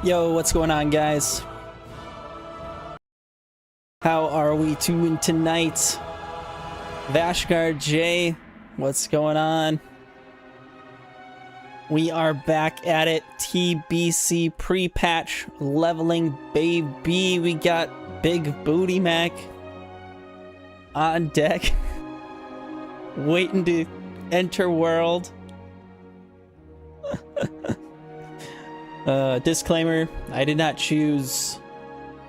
Yo, what's going on, guys? How are we doing tonight? Vashgar J, what's going on? We are back at it. TBC pre-patch leveling, baby. We got Big Booty Mac on deck, waiting to enter world. Disclaimer, I did not choose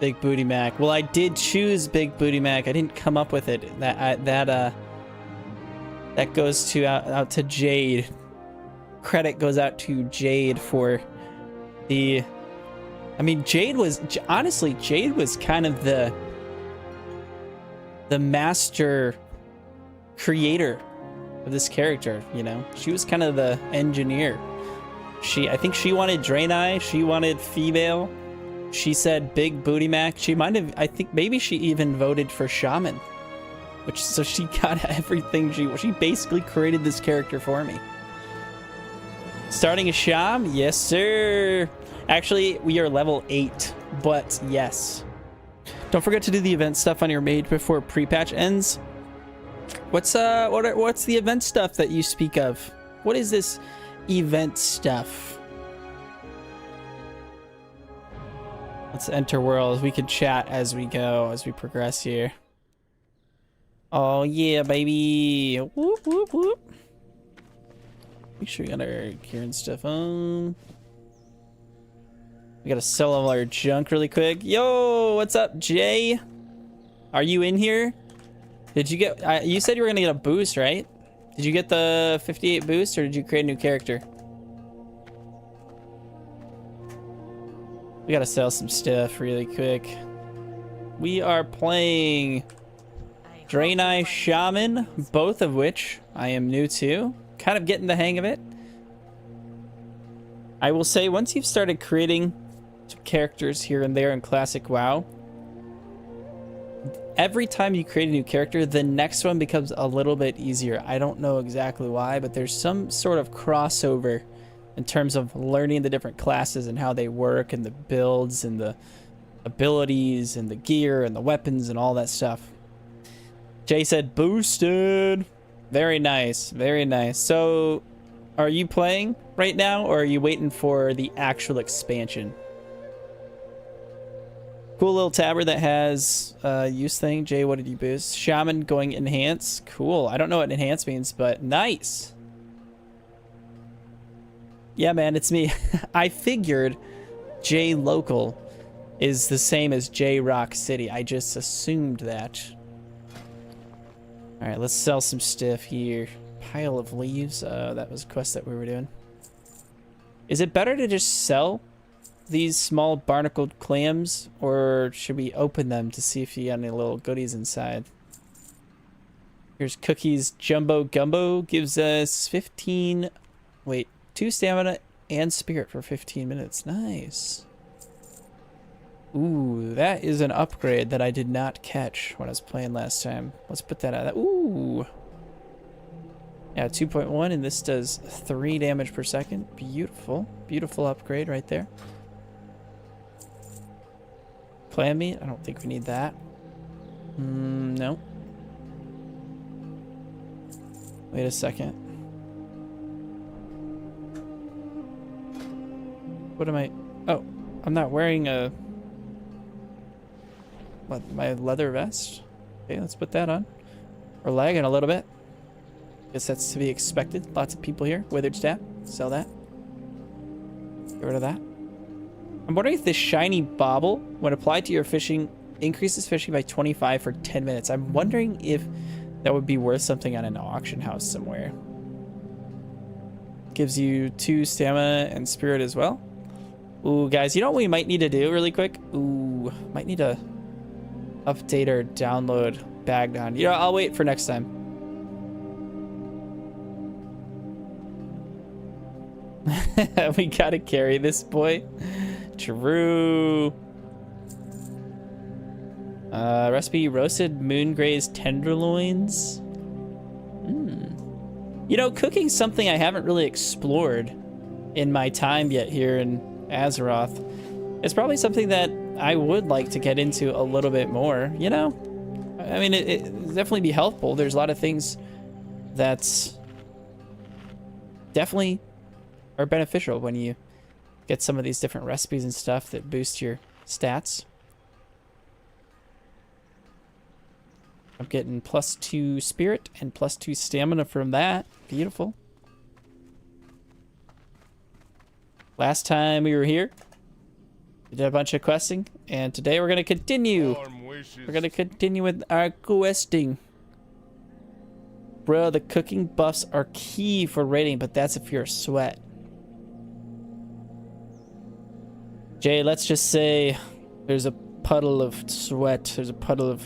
Big Booty Mac. Well, I did choose Big Booty Mac. I didn't come up with it. That goes to out to Jade. Credit goes out to Jade for the... I mean, Jade was... Honestly, Jade was kind of the master creator of this character, you know? She was kind of the engineer. I think she wanted Draenei. She wanted female. She said Big Booty Mac. She might have, I think maybe she even voted for Shaman. So she got everything. She basically created this character for me. Starting a Sham? Yes, sir. Actually, we are level 8, but yes. Don't forget to do the event stuff on your mage before pre-patch ends. What's the event stuff that you speak of? What is this event stuff? Let's enter world. We can chat as we go, as we progress here. Oh yeah, baby. Whoop whoop whoop. Make sure we got our gear and stuff on. We gotta sell all our junk really quick. Yo, what's up, Jay? Are you in here? Did you get... you said you were gonna get a boost, right? Did you get the 58 boost, or did you create a new character? We gotta sell some stuff really quick. We are playing Draenei Shaman, both of which I am new to. Kind of getting the hang of it. I will say, once you've started creating some characters here and there in Classic WoW, every time you create a new character, the next one becomes a little bit easier. I don't know exactly why, but there's some sort of crossover in terms of learning the different classes and how they work, and the builds and the abilities and the gear and the weapons and all that stuff. Jay said boosted. Very nice, very nice. So are you playing right now, or are you waiting for the actual expansion? Cool little tabber that has use thing. Jay, what did you boost? Shaman going enhance. Cool. I don't know what enhance means, but nice. Yeah, man, it's me. I figured J Local is the same as J Rock City. I just assumed that. All right, let's sell some stuff here. Pile of leaves. That was a quest that we were doing. Is it better to just sell these small barnacled clams, or should we open them to see if you got any little goodies inside? Here's cookies. Jumbo Gumbo gives us 15... Wait, 2 stamina and spirit for 15 minutes. Nice. Ooh, that is an upgrade that I did not catch when I was playing last time. Let's put that out. Ooh. Yeah, 2.1, and this does 3 damage per second. Beautiful. Beautiful upgrade right there. Clam meat? I don't think we need that. No. Wait a second. What am I... Oh, I'm not wearing a... What, my leather vest? Okay, let's put that on. We're lagging a little bit. Guess that's to be expected. Lots of people here. Withered staff. Sell that. Get rid of that. I'm wondering if this shiny bauble, when applied to your fishing, increases fishing by 25 for 10 minutes. I'm wondering if that would be worth something on an auction house somewhere. Gives you 2 stamina and spirit as well. Ooh, guys, you know what we might need to do really quick? Ooh, might need to update or download Bagdon. You know, I'll wait for next time. We gotta carry this boy. True. Recipe: roasted moongraze tenderloins. You know, cooking's something I haven't really explored in my time yet here in Azeroth. It's probably something that I would like to get into a little bit more, you know? I mean, it definitely be helpful. There's a lot of things that's definitely are beneficial when you get some of these different recipes and stuff that boost your stats. I'm getting +2 spirit and +2 stamina from that. Beautiful. Last time we were here, we did a bunch of questing, and today we're going to continue. We're going to continue with our questing. Bro, the cooking buffs are key for raiding, but that's if you're a sweat. Jay, let's just say there's a puddle of sweat. There's a puddle of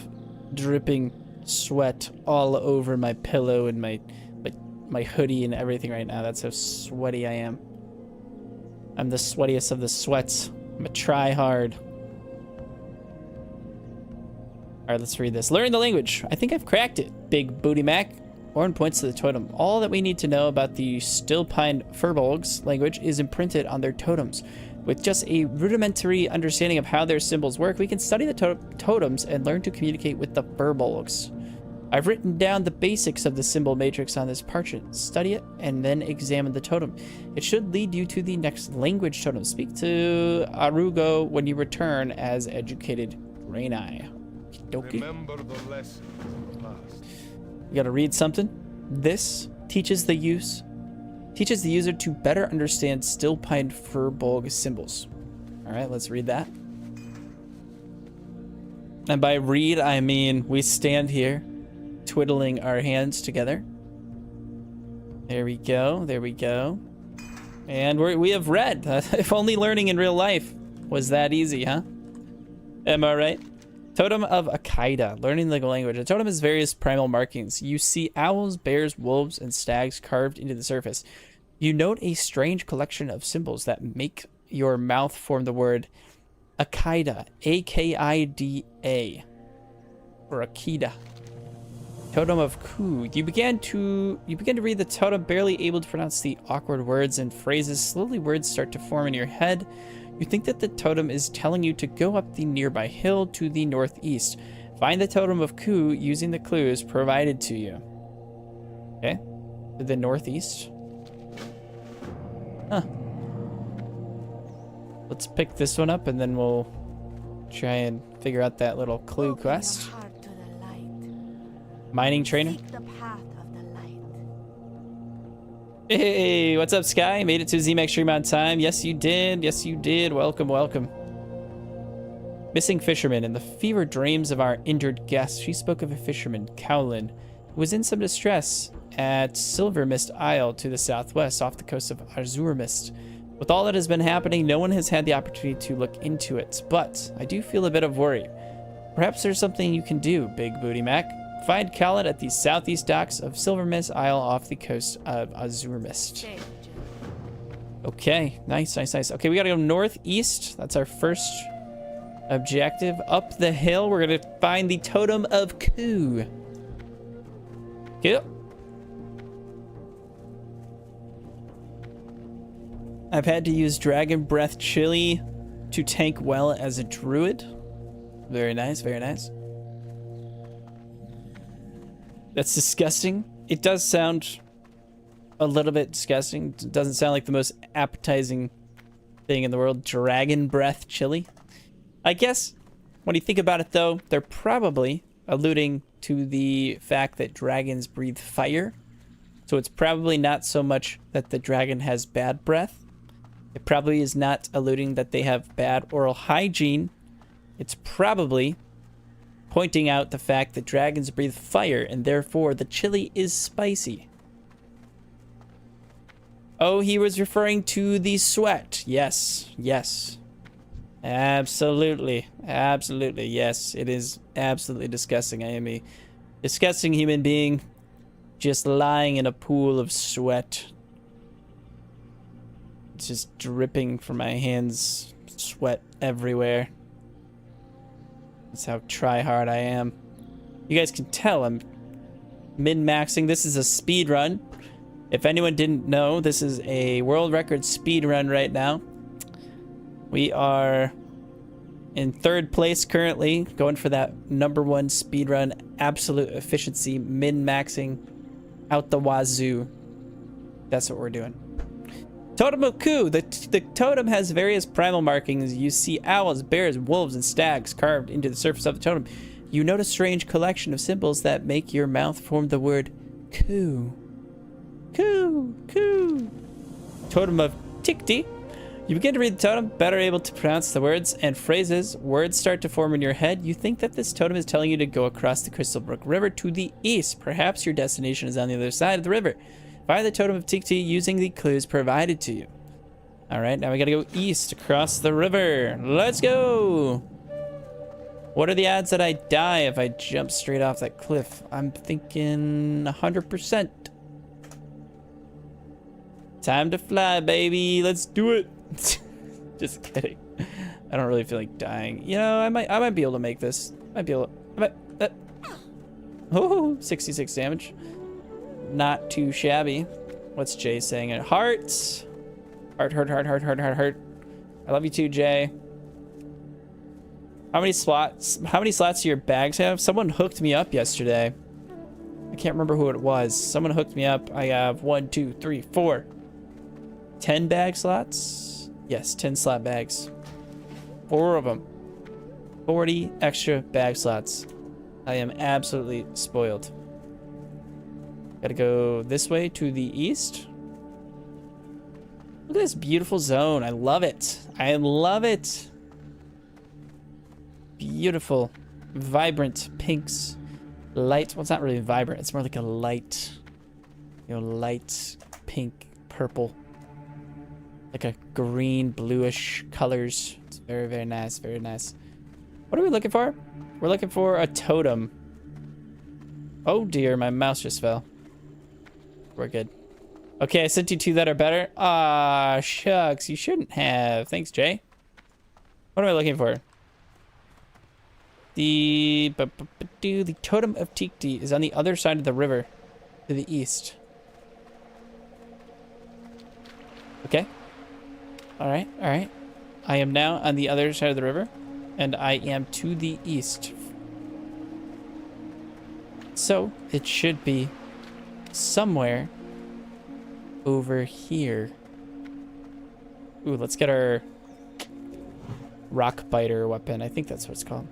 dripping sweat all over my pillow and my hoodie and everything right now. That's how sweaty I am. I'm the sweatiest of the sweats. I'm a try-hard. Alright, let's read this. Learn the language. I think I've cracked it. Big Booty Mac. Orin points to the totem. All that we need to know about the Stillpine Furbolg's language is imprinted on their totems. With just a rudimentary understanding of how their symbols work, we can study the totems and learn to communicate with the Furbolgs. I've written down the basics of the symbol matrix on this parchment. Study it and then examine the totem. It should lead you to the next language totem. Speak to Arugo when you return as educated Draenei. Remember the lesson last. You gotta read something. This teaches the user to better understand Stillpine Furbolg symbols. Alright, let's read that. And by read, I mean we stand here, twiddling our hands together. There we go, there we go. And we have read. If only learning in real life was that easy, huh? Am I right? Totem of Akaida. Learning the language. A totem has various primal markings. You see owls, bears, wolves, and stags carved into the surface. You note a strange collection of symbols that make your mouth form the word Akaida. A-K-I-D-A. Or Akida. Totem of Ku. You begin to read the totem, barely able to pronounce the awkward words and phrases. Slowly words start to form in your head. You think that the totem is telling you to go up the nearby hill to the northeast. Find the totem of Ku using the clues provided to you. Okay. To the northeast. Huh. Let's pick this one up and then we'll try and figure out that little clue quest. Mining trainer. Hey, what's up, Sky? Made it to ZMAX stream on time. Yes, you did. Yes, you did. Welcome, welcome. Missing fisherman. In the fevered dreams of our injured guest, she spoke of a fisherman, Cowlin, who was in some distress at Silver Mist Isle to the southwest, off the coast of Azure Mist. With all that has been happening, no one has had the opportunity to look into it, but I do feel a bit of worry. Perhaps there's something you can do, Big Booty Mac. Find Khaled at the southeast docks of Silver Mist Isle off the coast of Azure Mist. Okay, nice, nice, nice. Okay, we gotta go northeast. That's our first objective. Up the hill, we're gonna find the Totem of Ku. Yep. I've had to use Dragon Breath Chili to tank well as a druid. Very nice, very nice. That's disgusting. It does sound a little bit disgusting. It doesn't sound like the most appetizing thing in the world. Dragon Breath Chili. I guess when you think about it, though, they're probably alluding to the fact that dragons breathe fire. So it's probably not so much that the dragon has bad breath. It probably is not alluding that they have bad oral hygiene. It's probably pointing out the fact that dragons breathe fire and therefore the chili is spicy. Oh, he was referring to the sweat. Yes, yes. Absolutely, absolutely, yes. It is absolutely disgusting. I am a disgusting human being just lying in a pool of sweat. It's just dripping from my hands, sweat everywhere. That's how try-hard I am. You guys can tell I'm min-maxing. This is a speed run. If anyone didn't know, this is a world record speed run right now. We are In third place currently, going for that #1 speedrun, absolute efficiency, min-maxing out the wazoo. That's what we're doing. Totem of Ku. The totem has various primal markings. You see owls, bears, wolves, and stags carved into the surface of the totem. You note a strange collection of symbols that make your mouth form the word Ku. Ku, Ku. Totem of Tikti. You begin to read the totem, better able to pronounce the words and phrases. Words start to form in your head. You think that this totem is telling you to go across the Crystalbrook River to the east. Perhaps your destination is on the other side of the river. Find the totem of Tikti using the clues provided to you. All right, now we gotta go east across the river. Let's go. What are the odds that I die if I jump straight off that cliff? I'm thinking 100%. Time to fly, baby. Let's do it. Just kidding. I don't really feel like dying. You know, I might be able to make this. Oh, 66 damage. Not too shabby. What's Jay saying? Hearts. Heart. I love you too, Jay. How many slots do your bags have? Someone hooked me up yesterday. I can't remember who it was. Someone hooked me up. I have 1, 2, 3, 4. 10 bag slots? Yes, 10 slot bags. 4 of them. 40 extra bag slots. I am absolutely spoiled. Gotta go this way to the east. Look at this beautiful zone. I love it. I love it. Beautiful, vibrant pinks. Light, well, it's not really vibrant. It's more like a light, light pink, purple. Like a green, bluish colors. It's very, very nice, very nice. What are we looking for? We're looking for a totem. Oh dear, my mouse just fell. We're good. Okay, I sent you 2 that are better. Ah, shucks, you shouldn't have. Thanks, Jay. What am I looking for? The totem of Tikti is on the other side of the river, to the east. Okay. All right. I am now on the other side of the river, and I am to the east. So it should be somewhere over here. Ooh, let's get our rock biter weapon. I think that's what it's called.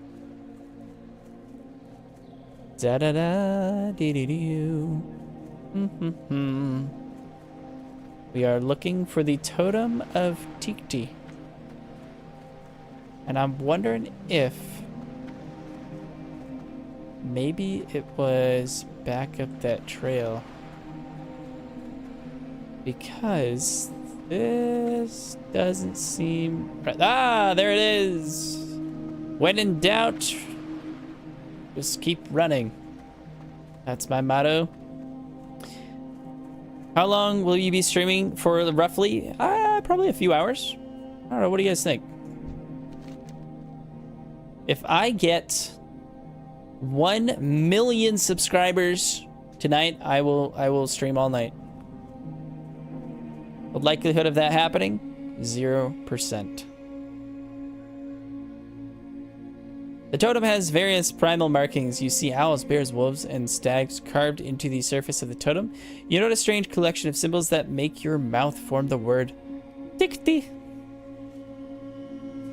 Da da da dee dee doo. We are looking for the totem of Tikti. And I'm wondering if maybe it was back up that trail. Because this doesn't seem right. Ah, there it is. When in doubt, just keep running. That's my motto. How long will you be streaming for roughly? Probably a few hours. I don't know. What do you guys think? If I get 1 million subscribers tonight, I will stream all night. The likelihood of that happening? 0%. The totem has various primal markings. You see owls, bears, wolves, and stags carved into the surface of the totem. You note a strange collection of symbols that make your mouth form the word Tikti.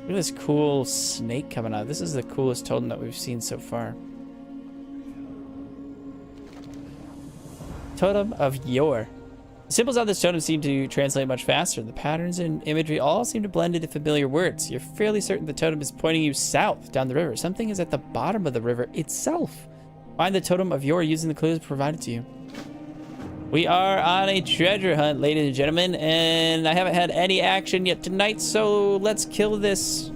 Look at this cool snake coming out. This is the coolest totem that we've seen so far. Totem of Yor. The symbols on this totem seem to translate much faster. The patterns and imagery all seem to blend into familiar words. You're fairly certain the totem is pointing you south down the river. Something is at the bottom of the river itself. Find the totem of Yor using the clues provided to you. We are on a treasure hunt, ladies and gentlemen, and I haven't had any action yet tonight, so let's kill this.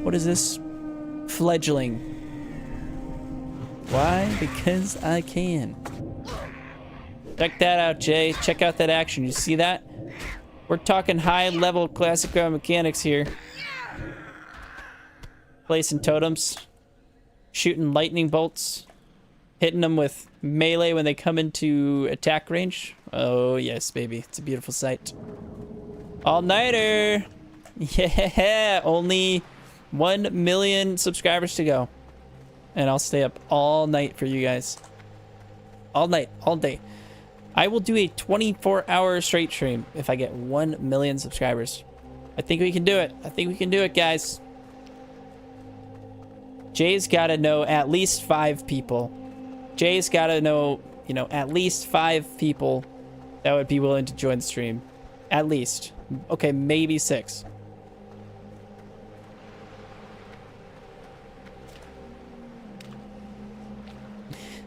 What is this? Fledgling. Why? Because I can. Check that out, Jay. Check out that action. You see that? We're talking high-level classic ground mechanics here. Placing totems. Shooting lightning bolts. Hitting them with melee when they come into attack range. Oh, yes, baby. It's a beautiful sight. All-nighter! Yeah! Only 1 million subscribers to go. And I'll stay up all night for you guys. All night, all day. I will do a 24-hour straight stream if I get 1 million subscribers. I think we can do it. I think we can do it, guys. Jay's got to know at least 5 people. Jay's got to know, you know, at least 5 people that would be willing to join the stream. At least. Okay, maybe 6.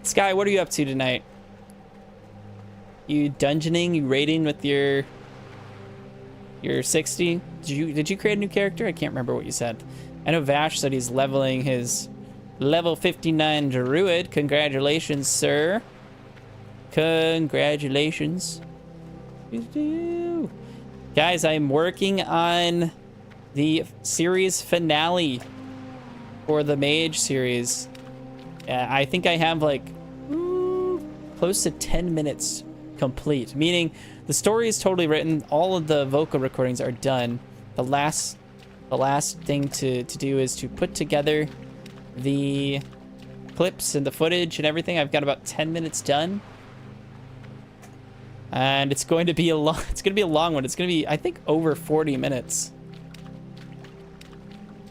Sky, what are you up to tonight? You dungeoning? You raiding with your 60? Did you create a new character? I can't remember what you said. I know Vash said he's leveling his level 59 druid. Congratulations, sir. Congratulations. Guys, I'm working on the series finale for the Mage series. I think I have like close to 10 minutes complete, meaning the story is totally written. All of the vocal recordings are done. The last thing to do is to put together the clips and the footage and everything. I've got about 10 minutes done. And it's going to be a long one. It's going to be, I think, over 40 minutes.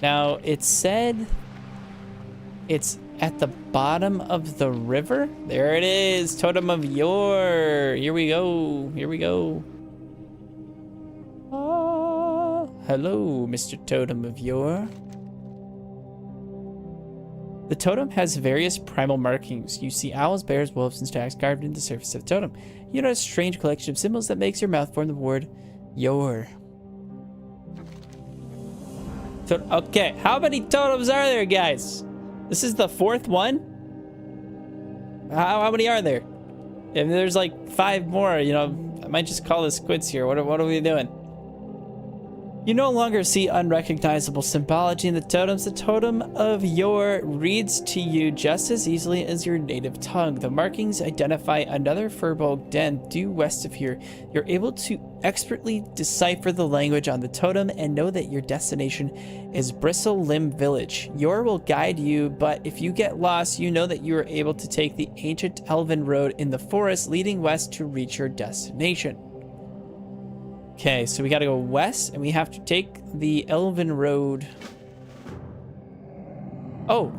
Now, it said it's at the bottom of the river. There it is. Totem of Yore. Here we go. Here we go. Hello, Mr. Totem of Yore. The totem has various primal markings. You see owls, bears, wolves, and stags carved into the surface of the totem. You notice a strange collection of symbols that makes your mouth form the word Yore. Okay, how many totems are there, guys? This is the 4th one? How many are there? If there's like 5 more, you know, I might just call this quits here. What are we doing? You no longer see unrecognizable symbology in the totems. The totem of Yore reads to you just as easily as your native tongue. The markings identify another Furbolg den due west of here. You're able to expertly decipher the language on the totem and know that your destination is Bristle Limb Village. Yore will guide you, but if you get lost, you know that you are able to take the ancient elven road in the forest leading west to reach your destination. Okay, so we gotta go west, and we have to take the Elven Road. Oh.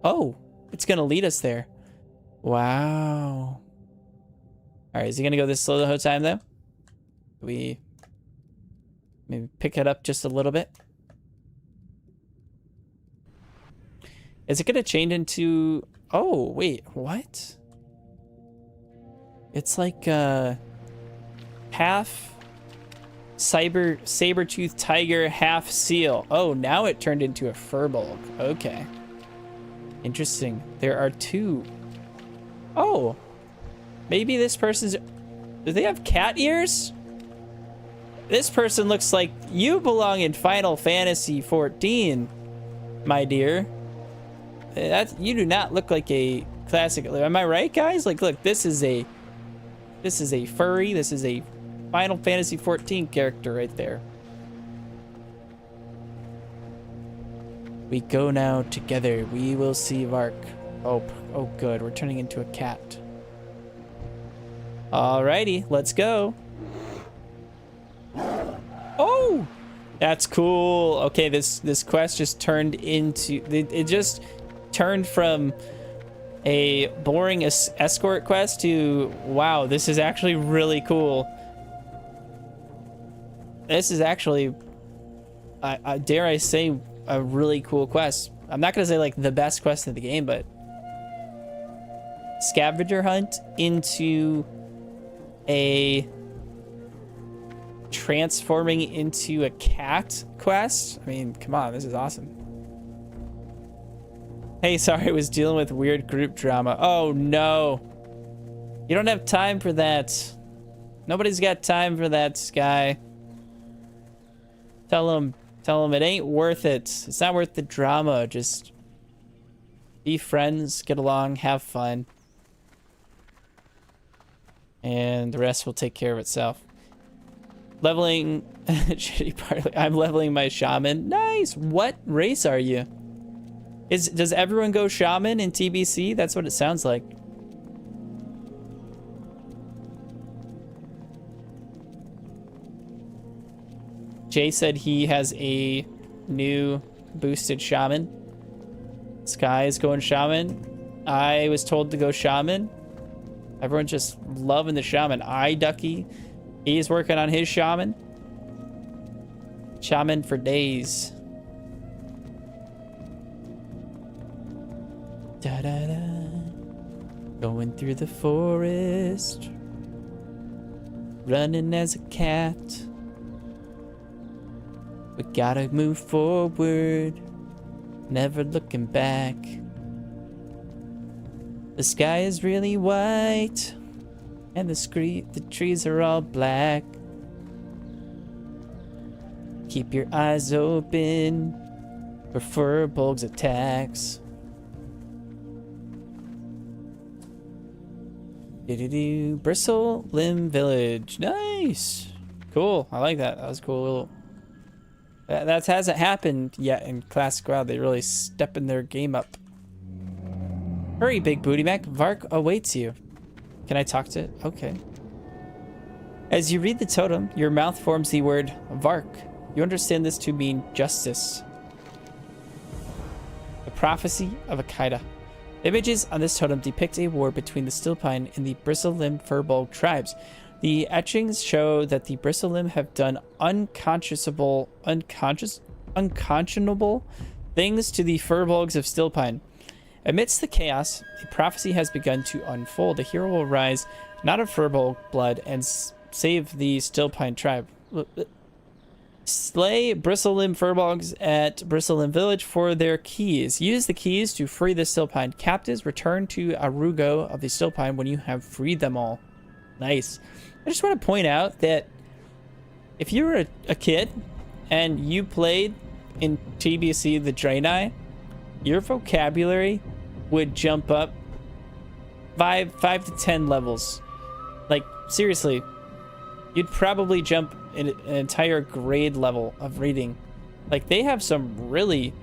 Oh, it's gonna lead us there. Wow. Alright, is he gonna go this slow the whole time, though? We maybe pick it up just a little bit. Is it gonna change into... Oh, wait, what? It's like, half saber-toothed tiger, half seal. Oh, now it turned into a Furbolg. Okay. Interesting. There are 2. Oh. Maybe this person's... Do they have cat ears? This person looks like you belong in Final Fantasy 14, my dear. You do not look like a classic... Am I right, guys? Like, look, this is a furry. This is a Final Fantasy 14 character right there. We go now together. We will see Vark. Oh good. We're turning into a cat. Alrighty, let's go. Oh, that's cool. Okay, this quest just turned into... It just turned from a boring escort quest to... Wow, this is actually really cool. This is actually, dare I say, a really cool quest. I'm not gonna say like the best quest in the game, but scavenger hunt into a transforming into a cat quest. I mean, come on, this is awesome. Hey, sorry, I was dealing with weird group drama. Oh no, you don't have time for that. Nobody's got time for that, Sky. Tell him it ain't worth it. It's not worth the drama. Just be friends, get along, have fun. And the rest will take care of itself. Leveling. Shitty party. I'm leveling my shaman. Nice. What race are you? Does everyone go shaman in TBC? That's what it sounds like. Jay said he has a new boosted shaman. Sky is going shaman. I was told to go shaman. Everyone's just loving the shaman. Ducky, he's working on his shaman. Shaman for days. Da da da. Going through the forest. Running as a cat. We gotta move forward. Never looking back. The sky is really white. And the trees are all black. Keep your eyes open for Furbolg's attacks. Bristle Limb Village. Nice. Cool. I like that. That was cool. That hasn't happened yet in Classic WoW. They really stepping their game up. Hurry, Big Booty Mac. Vark awaits you. Can I talk to it? Okay. As you read the totem, your mouth forms the word Vark. You understand this to mean justice. The prophecy of Akaida. Images on this totem depict a war between the Stillpine and the Bristle-limbed Furbolg tribes. The etchings show that the Bristle-limbed have done unconscionable things to the Furbolgs of Stillpine. Amidst the chaos, the prophecy has begun to unfold. A hero will rise, not of Furbolg blood, and save the Stillpine tribe. Slay Bristle-limbed Furbolgs at Bristle-limbed Village for their keys. Use the keys to free the Stillpine captives. Return to Arugo of the Stillpine when you have freed them all. Nice. I just want to point out that if you were a kid and you played in TBC the Draenei, your vocabulary would jump up 5 to 10 levels. Like, seriously, you'd probably jump an entire grade level of reading. Like, they have some really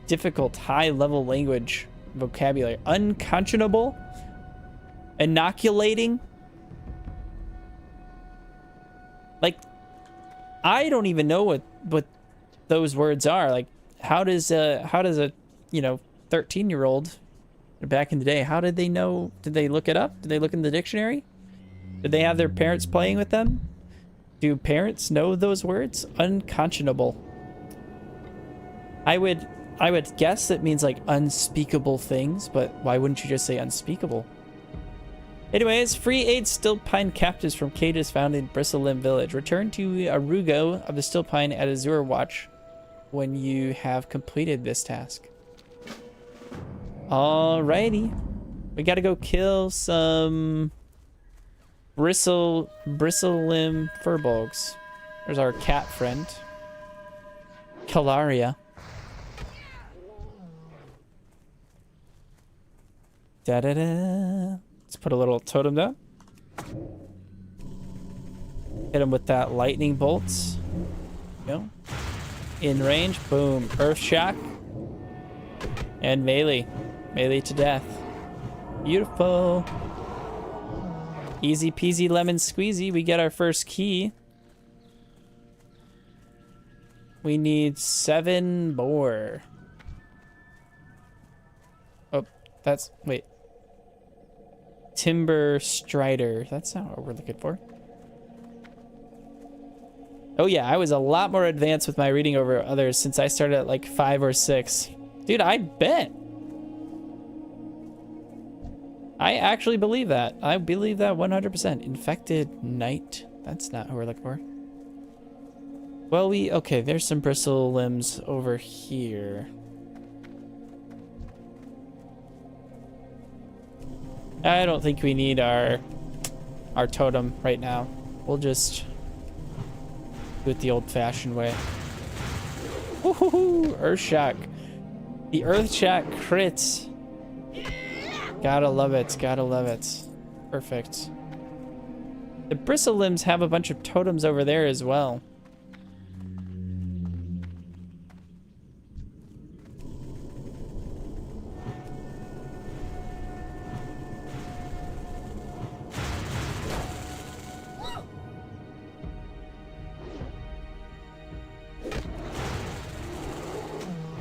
difficult high level language vocabulary. Unconscionable, inoculating. Like, I don't even know what those words are. Like, how does a 13-year-old back in the day, how did they know? Did they look it up? Did they look in the dictionary? Did they have their parents playing with them? Do parents know those words? Unconscionable. I would guess it means like unspeakable things, but why wouldn't you just say unspeakable? Anyways, free 8 Stillpine captives from cages found in Bristle-limbed Village. Return to Arugo of the Stillpine at Azure Watch when you have completed this task. Alrighty. We gotta go kill some Bristle-limbed Furbolgs. There's our cat friend. Calaria. Da-da-da. Let's put a little totem down. Hit him with that lightning bolts. Go. In range. Boom. Earth shock. And melee. Melee to death. Beautiful. Easy peasy lemon squeezy. We get our first key. We need 7 more. Oh, that's... Wait. Timber Strider. That's not what we're looking for. Oh yeah, I was a lot more advanced with my reading over others since I started at like 5 or 6. Dude, I bet. I actually believe that. I believe that 100%. Infected Knight. That's not who we're looking for. Well, okay, there's some bristle limbs over here. I don't think we need our totem right now. We'll just do it the old-fashioned way. Woohoo! Earthshock. The Earthshock crits. Gotta love it. Gotta love it. Perfect. The bristle limbs have a bunch of totems over there as well.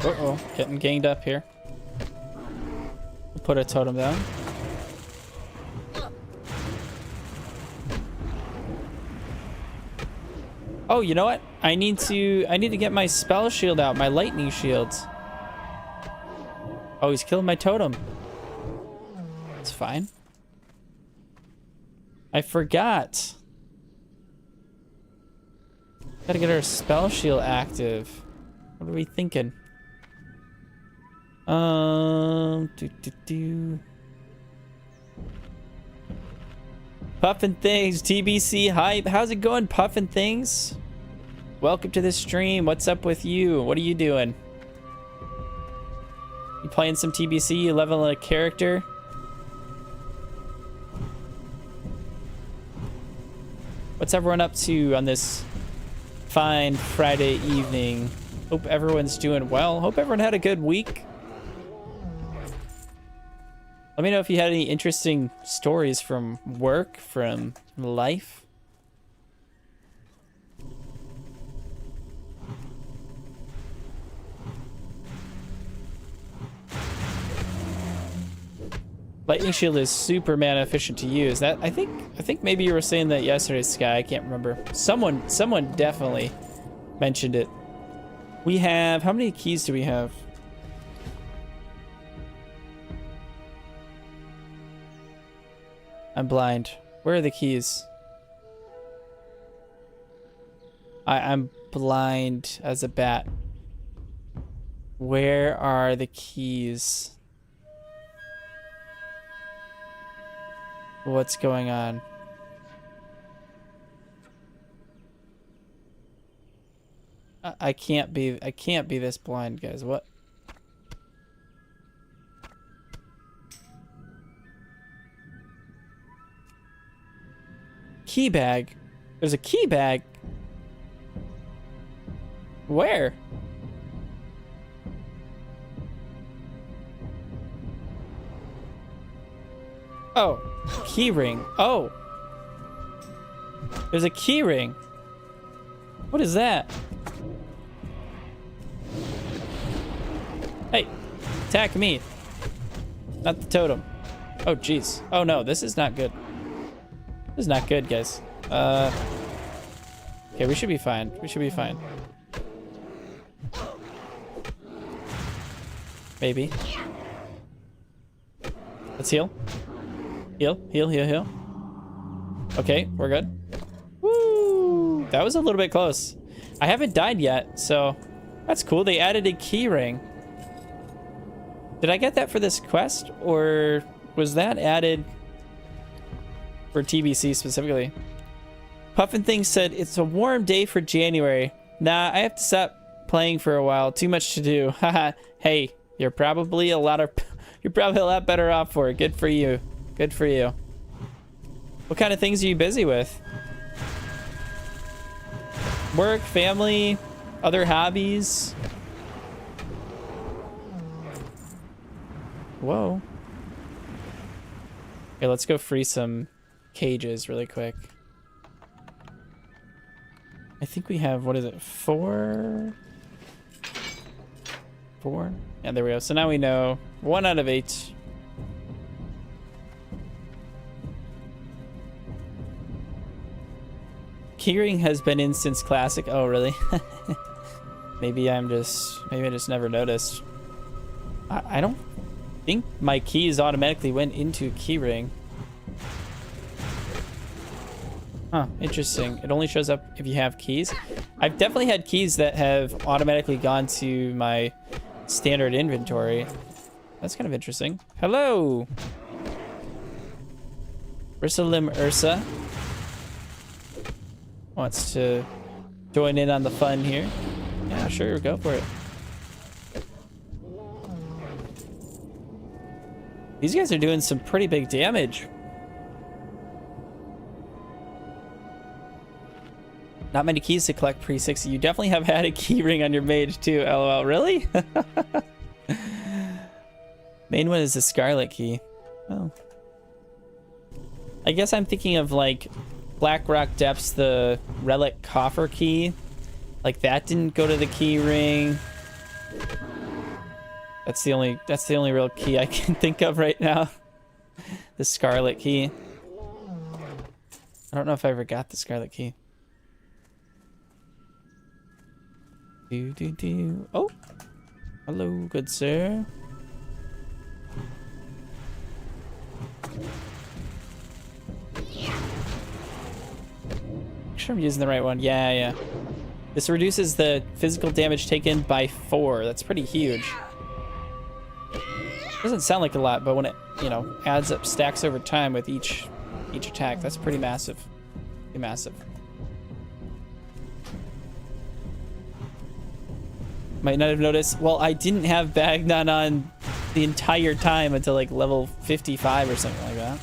Uh-oh, getting ganged up here. We'll put a totem down. Oh, you know what? I need to get my spell shield out, my lightning shield. Oh, he's killing my totem. It's fine. I forgot. Gotta get our spell shield active. What are we thinking? Puffin Things, TBC Hype. How's it going, Puffin Things? Welcome to the stream. What's up with you? What are you doing? You playing some TBC? You leveling a character? What's everyone up to on this fine Friday evening? Hope everyone's doing well. Hope everyone had a good week. Let me know if you had any interesting stories from work, from life. Lightning shield is super mana efficient to use. That I think maybe you were saying that yesterday, Sky. I can't remember. Someone definitely mentioned it. We have, how many keys do we have? I'm blind. Where are the keys? I'm blind as a bat. Where are the keys? What's going on? I can't be this blind, guys. What? Key bag. There's a key bag. Where? Oh, key ring. Oh. There's a key ring. What is that? Hey, attack me. Not the totem. Oh, jeez. Oh, no, this is not good. This is not good, guys. Okay, we should be fine. We should be fine. Maybe. Let's heal. Heal, heal, heal, heal. Okay, we're good. Woo! That was a little bit close. I haven't died yet, so that's cool. They added a key ring. Did I get that for this quest, or was that added for TBC specifically? Puffin Thing said, it's a warm day for January. Nah, I have to stop playing for a while. Too much to do. Haha. Hey, you're probably a lot better off for it. Good for you. Good for you. What kind of things are you busy with? Work, family, other hobbies? Whoa. Okay, let's go free some cages really quick. I think we have, what is it, 4? 4? Yeah, there we go. So now we know 1 out of 8. Keyring has been in since Classic. Oh, really? maybe I just never noticed. I don't think my keys automatically went into Keyring. Huh, interesting. It only shows up if you have keys. I've definitely had keys that have automatically gone to my standard inventory. That's kind of interesting. Hello! Ursalim Ursa wants to join in on the fun here. Yeah, sure, go for it. These guys are doing some pretty big damage. Not many keys to collect pre-60. You definitely have had a key ring on your mage too, lol. Really? Main one is the Scarlet key. Oh. I guess I'm thinking of like Blackrock Depths, the Relic Coffer key. Like that didn't go to the key ring. That's the only real key I can think of right now. The Scarlet key. I don't know if I ever got the Scarlet key. Oh, hello, good sir. Make sure I'm using the right one. Yeah. This reduces the physical damage taken by 4. That's pretty huge. Doesn't sound like a lot, but when it, you know, adds up, stacks over time with each attack, that's pretty massive. Pretty massive. Might not have noticed. Well, I didn't have Bagnon on the entire time until like level 55 or something like that.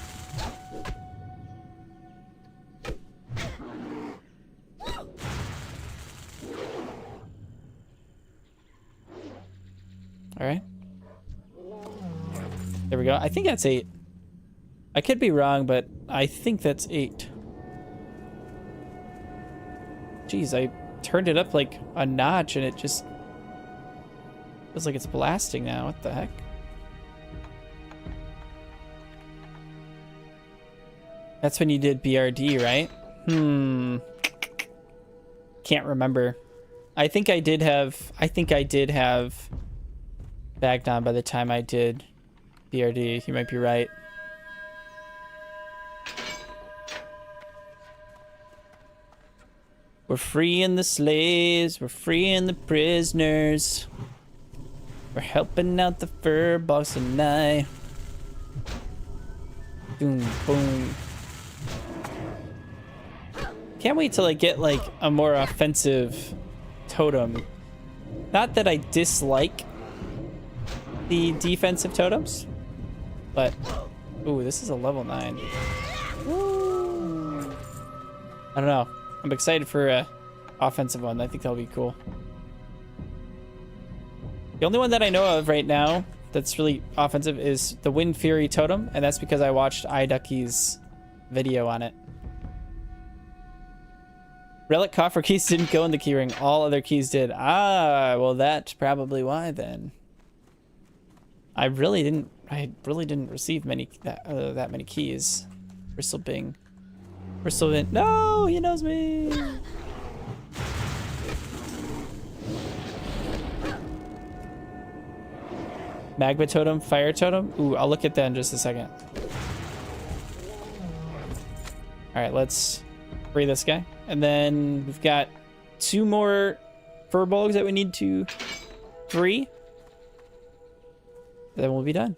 All right. There we go. I think that's 8. I could be wrong, but I think that's 8. Jeez, I turned it up like a notch and it just feels like it's blasting now. What the heck? That's when you did BRD, right? Can't remember. I think I did have Bagnon by the time I did BRD. You might be right. We're freeing the slaves. We're freeing the prisoners. We're helping out the fur boss tonight. Boom, boom. Can't wait till I get like a more offensive totem. Not that I dislike the defensive totems, but ooh, this is a level 9. Woo. I don't know. I'm excited for a offensive one. I think that'll be cool. The only one that I know of right now that's really offensive is the Wind Fury totem, and that's because I watched iDucky's video on it. Relic Coffer keys didn't go in the keyring. All other keys did. Ah, well, that's probably why then. I really didn't receive many that many keys. Bristlebing. Bristlebing. No, he knows me. Magma totem, fire totem. Ooh, I'll look at that in just a second. All right, let's free this guy. And then we've got 2 more furbolgs that we need to free. Then we'll be done.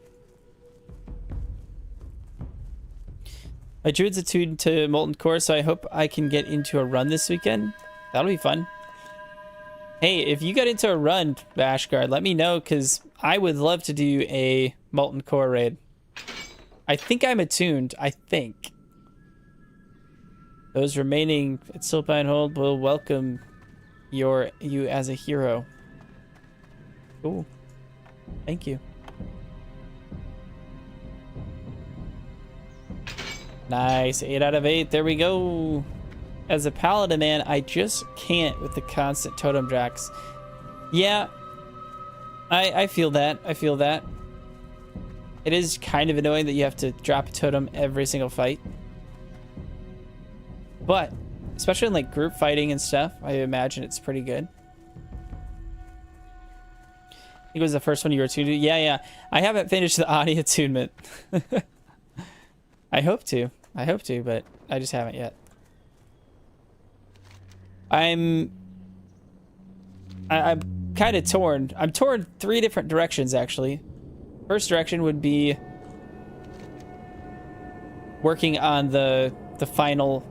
My druid's attuned to Molten Core, so I hope I can get into a run this weekend. That'll be fun. Hey, if you got into a run, Ashguard, let me know, because I would love to do a Molten Core raid. I think I'm attuned. I think. Those remaining at Silpine Hold will welcome you as a hero. Cool. Thank you. Nice. 8 out of 8. There we go. As a paladin, man, I just can't with the constant totem jacks. Yeah. I feel that. I feel that. It is kind of annoying that you have to drop a totem every single fight. But, especially in like group fighting and stuff, I imagine it's pretty good. I think it was the first one you were attuned to. Yeah. I haven't finished the audio attunement. I hope to, but I just haven't yet. I'm kind of torn. I'm torn 3 different directions, actually. First direction would be working on the final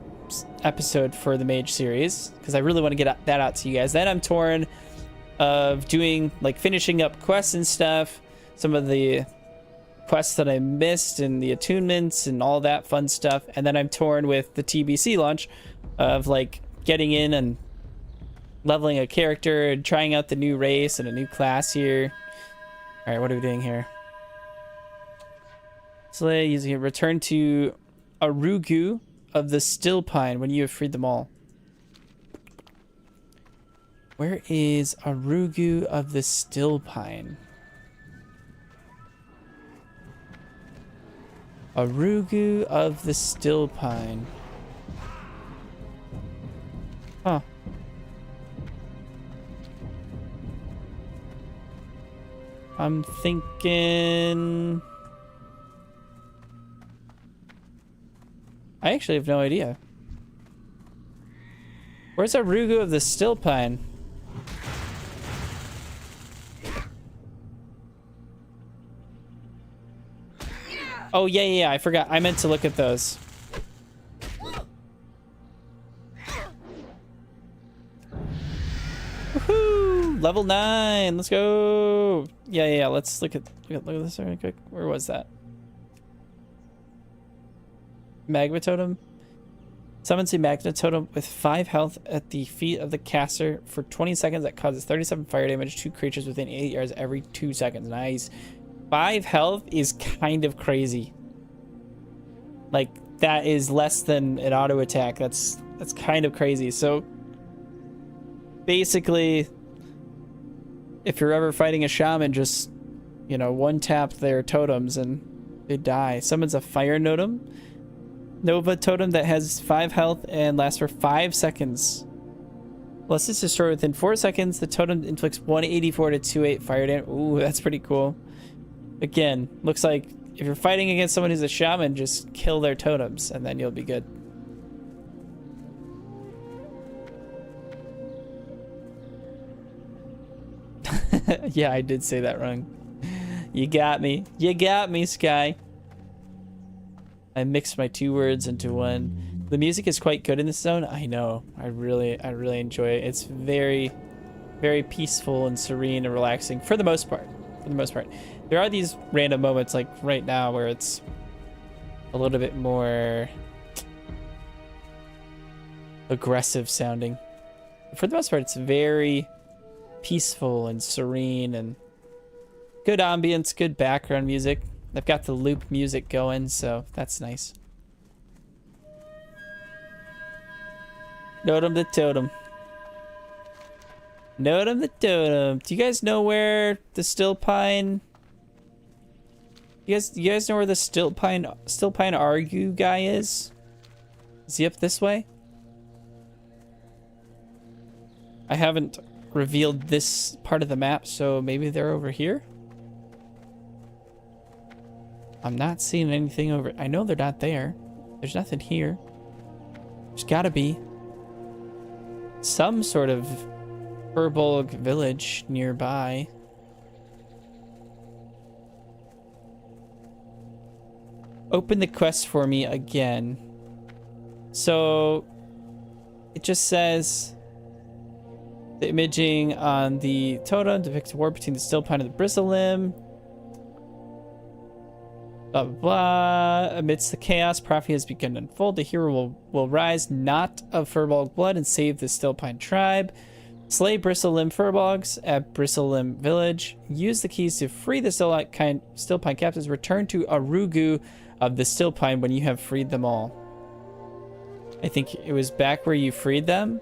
episode for the Mage series, because I really want to get that out to you guys. Then I'm torn of doing, like, finishing up quests and stuff, some of the quests that I missed and the attunements and all that fun stuff. And then I'm torn with the TBC launch of, like, getting in and leveling a character and trying out the new race and a new class here. All right, what are we doing here? Slay using it. Return to Arugu of the Still Pine when you have freed them all. Where is Arugu of the Still Pine? Arugu of the Still Pine. Huh. I'm thinking... I actually have no idea. Where's Arugu of the Still Pine? Oh, yeah, I forgot. I meant to look at those. Woohoo! Level 9. Let's go. Yeah. Let's look at this really quick. Where was that? Magma Totem. Summons a Magma Totem with 5 health at the feet of the caster for 20 seconds that causes 37 fire damage to creatures within 8 yards every 2 seconds. Nice. 5 health is kind of crazy. Like, that is less than an auto attack. That's kind of crazy. So basically, if you're ever fighting a shaman, just, you know, one tap their totems and they die. Summons a fire Nova totem that has 5 health and lasts for 5 seconds. Unless it's destroyed within 4 seconds, the totem inflicts 184 to 28 fire damage. Ooh, that's pretty cool. Again, looks like if you're fighting against someone who's a shaman, just kill their totems and then you'll be good. Yeah, I did say that wrong. You got me. You got me, Sky. I mixed my 2 words into one. The music is quite good in this zone. I know. I really enjoy it. It's very, very peaceful and serene and relaxing for the most part. There are these random moments like right now where it's a little bit more aggressive sounding. For the most part, it's very peaceful and serene and good ambience, good background music. I've got the loop music going, so that's nice. Notem the totem. Notem the totem. Do you guys know where the Still Pine? You guys know where the Still Pine Argue guy is? Is he up this way? I haven't revealed this part of the map, so maybe they're over here? I'm not seeing anything over... I know they're not there. There's nothing here. There's gotta be some sort of Furbolg village nearby. Open the quest for me again. So it just says the imaging on the totem depicts a war between the Still Pine and the Bristle Limb. Blah, blah, blah. Amidst the chaos, prophecy has begun to unfold. The hero will rise, not of Furbolg blood, and save the Still Pine tribe. Slay Bristle Limb Furbolgs at Bristle Limb Village. Use the keys to free the Still Pine captives. Return to Arugu of the Still Pine when you have freed them all. I think it was back where you freed them.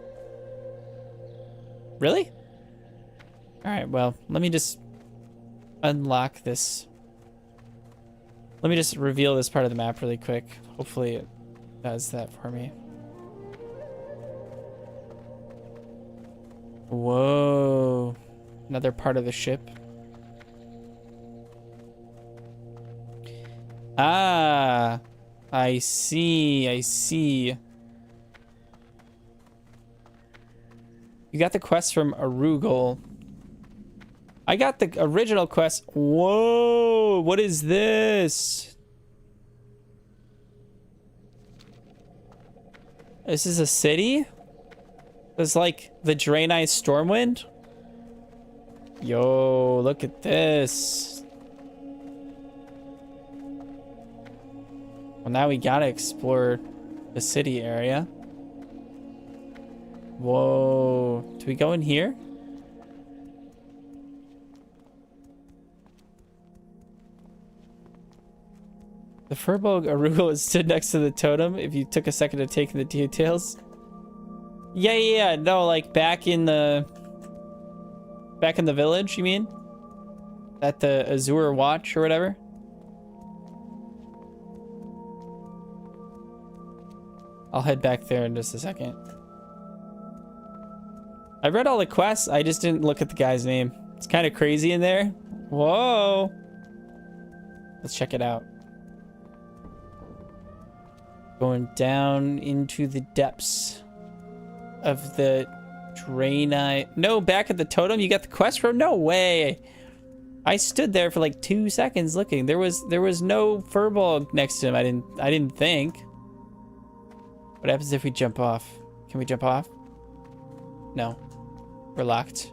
Really? Alright, well, let me just unlock this. Let me just reveal this part of the map really quick. Hopefully it does that for me. Whoa. Another part of the ship. Ah. I see. You got the quest from Arugul. I got the original quest. Whoa, what is this? This is a city? It's like the Draenei Stormwind? Yo, look at this. Well, now we gotta explore the city area. Whoa. Do we go in here? The Furbolg arugula stood next to the totem if you took a second to take in the details. Yeah. No, like back in the village, you mean? At the Azure Watch or whatever? I'll head back there in just a second. I read all the quests, I just didn't look at the guy's name. It's kind of crazy in there. Whoa. Let's check it out. Going down into the depths of the Draenei. No, back at the totem, you got the quest from? No way. I stood there for like 2 seconds looking. There was no Furbolg next to him. I didn't think. What happens if we jump off? Can we jump off? No. We're locked.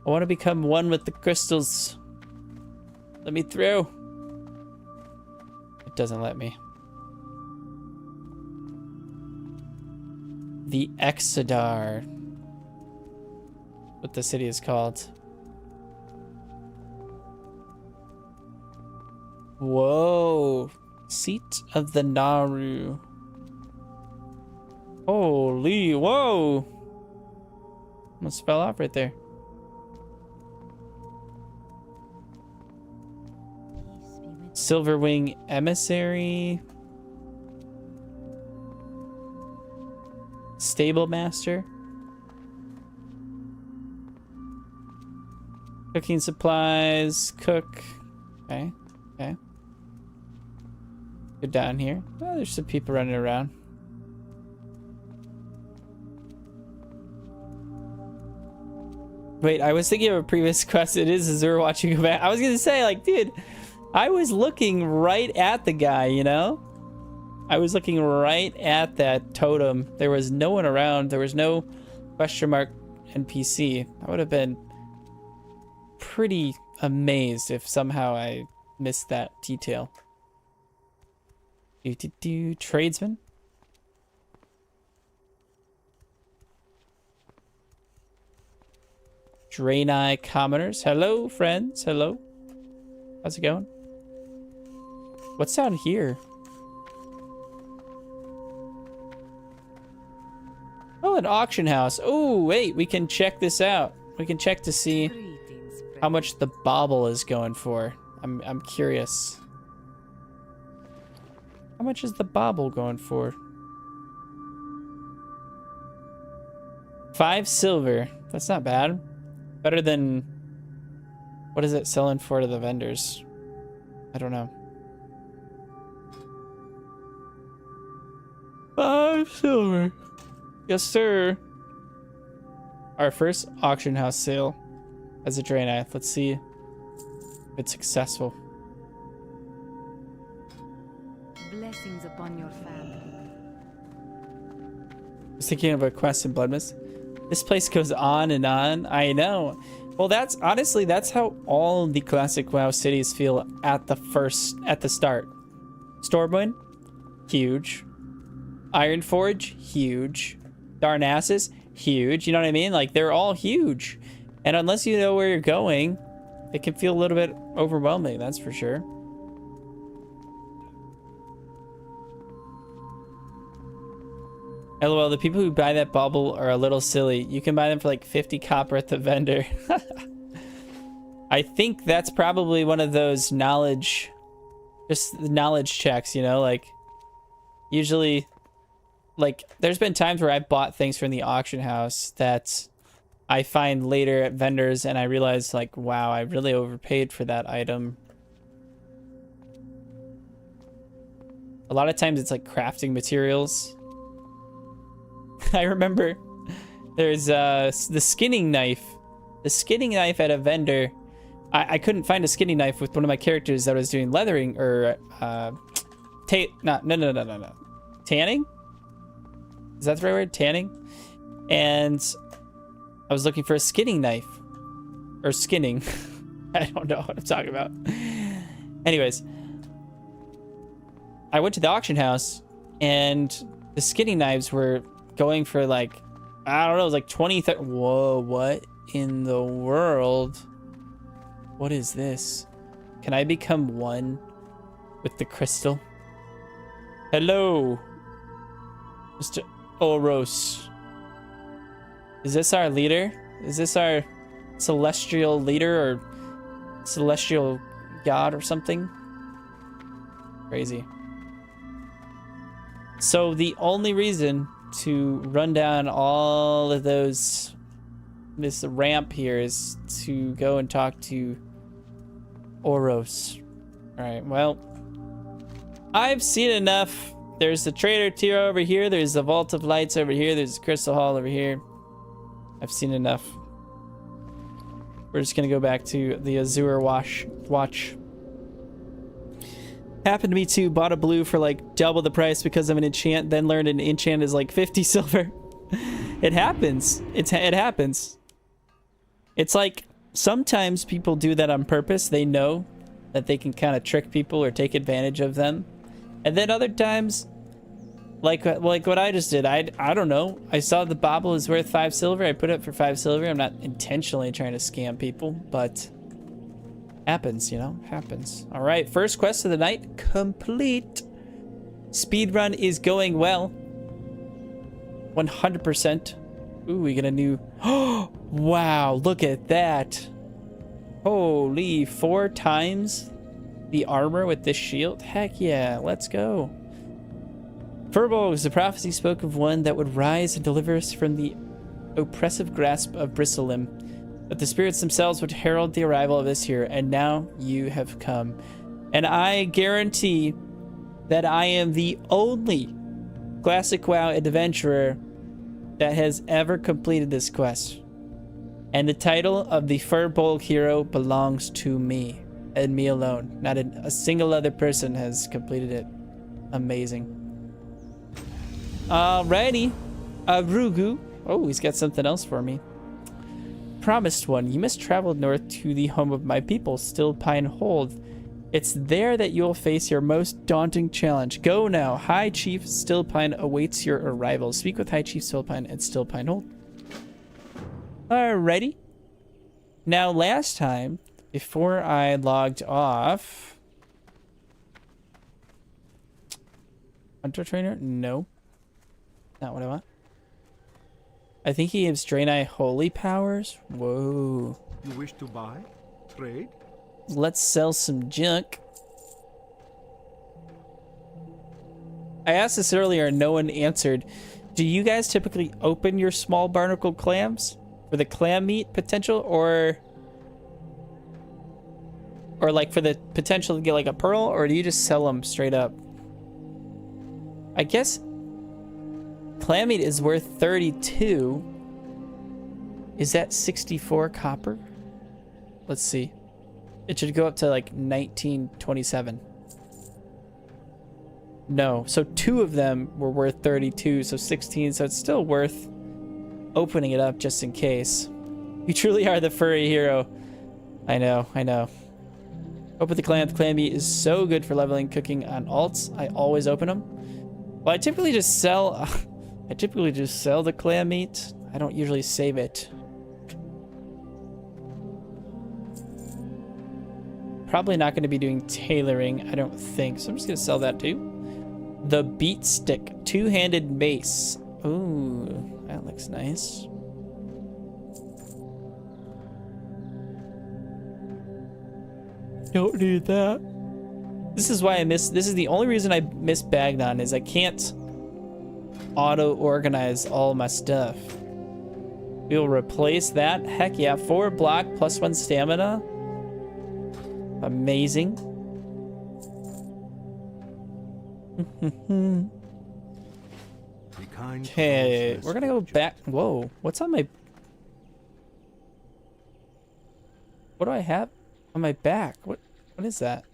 I want to become one with the crystals. Let me through. It doesn't let me. The Exodar. What the city is called. Whoa. Seat of the Naru. Holy, whoa. Almost fell off right there. Silverwing Emissary. Stable Master. Cooking supplies. Cook. Okay. Okay. Go down here. Oh, there's some people running around. Wait, I was thinking of a previous quest. It is Azure watching back. I was gonna say, like, dude, I was looking right at the guy, you know? I was looking right at that totem. There was no one around. There was no question mark NPC. I would have been pretty amazed if somehow I missed that detail. Tradesman. Draenei commoners. Hello, friends. Hello. How's it going? What's down here? Oh, an auction house. Oh, wait. We can check this out. We can check to see how much the bauble is going for. I'm curious. How much is the bauble going for? 5 silver. That's not bad. Better than... What is it selling for to the vendors? I don't know. 5 silver. Yes, sir. Our first auction house sale as a Draenei. Let's see if it's successful. Blessings upon your family. I was thinking of a quest in Bloodmist. This place goes on and on. I know. Well, that's honestly, that's how all the classic WoW cities feel at the start. Stormwind, huge. Ironforge, huge. Darnassus, huge. You know what I mean? Like, they're all huge. And unless you know where you're going, it can feel a little bit overwhelming, that's for sure. LOL, the people who buy that bauble are a little silly. You can buy them for like 50 copper at the vendor. I think that's probably one of those knowledge checks, you know, like usually, like there's been times where I bought things from the auction house that I find later at vendors and I realize like, wow, I really overpaid for that item. A lot of times it's like crafting materials. I remember there's the skinning knife. The skinning knife at a vendor. I couldn't find a skinning knife with one of my characters that was doing leathering or no. Tanning? Is that the right word? Tanning? And I was looking for a skinning knife. Or skinning. I don't know what I'm talking about. Anyways. I went to the auction house and The skinny knives were going for like, I don't know, it was like 20, 30. Whoa, what in the world? What is this? Can I become one with the crystal? Hello, Mr. Oros. Is this our leader? Is this our celestial leader or celestial god or something? Crazy. So the only reason to run down all of those, this ramp here, is to go and talk to Oros. All right, well, I've seen enough. There's the trader tier over here. There's the vault of lights over here. There's the crystal hall over here. I've seen enough. We're just gonna go back to the Azure watch. Happened to me too. Bought a blue for like double the price because of an enchant. Then learned an enchant is like 50 silver. It happens. It happens. It's like sometimes people do that on purpose. They know that they can kind of trick people or take advantage of them. And then other times, like what I just did, I don't know. I saw the bauble is worth 5 silver. I put it for 5 silver. I'm not intentionally trying to scam people, but happens, you know, happens. All right, first quest of the night complete. Speedrun is going well. 100%. Ooh, we get a new, oh, wow, look at that. Holy, 4 times the armor with this shield. Heck yeah, let's go. Furbolgs, the prophecy spoke of one that would rise and deliver us from the oppressive grasp of Bristolym. But the spirits themselves would herald the arrival of this here, and now you have come. And I guarantee that I am the only Classic WoW adventurer that has ever completed this quest. And the title of the Furbolg hero belongs to me, and me alone. Not a single other person has completed it. Amazing. Alrighty. Arugu. Oh, he's got something else for me. Promised one, you must travel north to the home of my people, Still Pine Hold. It's there that you'll face your most daunting challenge. Go now. High Chief Still Pine awaits your arrival. Speak with High Chief Still Pine at Still Pine Hold. Alrighty. Now, last time, before I logged off... Hunter Trainer? No. Not what I want. I think he gives Draenei holy powers. Whoa. You wish to buy? Trade? Let's sell some junk. I asked this earlier and no one answered. Do you guys typically open your small barnacle clams for the clam meat potential, or like for the potential to get like a pearl, or do you just sell them straight up? I guess clam meat is worth 32. Is that 64 copper? Let's see. It should go up to like 1927. No, so 2 of them were worth 32, so 16, so it's still worth opening it up just in case. You truly are the furry hero. I know, I know. Open the clam. The clam meat is so good for leveling cooking on alts. I always open them. Well, I typically just sell the clam meat. I don't usually save it. Probably not going to be doing tailoring, I don't think. So I'm just going to sell that too. The Beat Stick. 2-handed mace. Ooh, that looks nice. Don't need that. This is why this is the only reason I miss Bagnon, is I can't auto-organize all my stuff. We'll replace that. Heck yeah, 4 block plus 1 stamina. Amazing. Okay, we're gonna go back. Whoa, what's on my... What do I have on my back? What is that?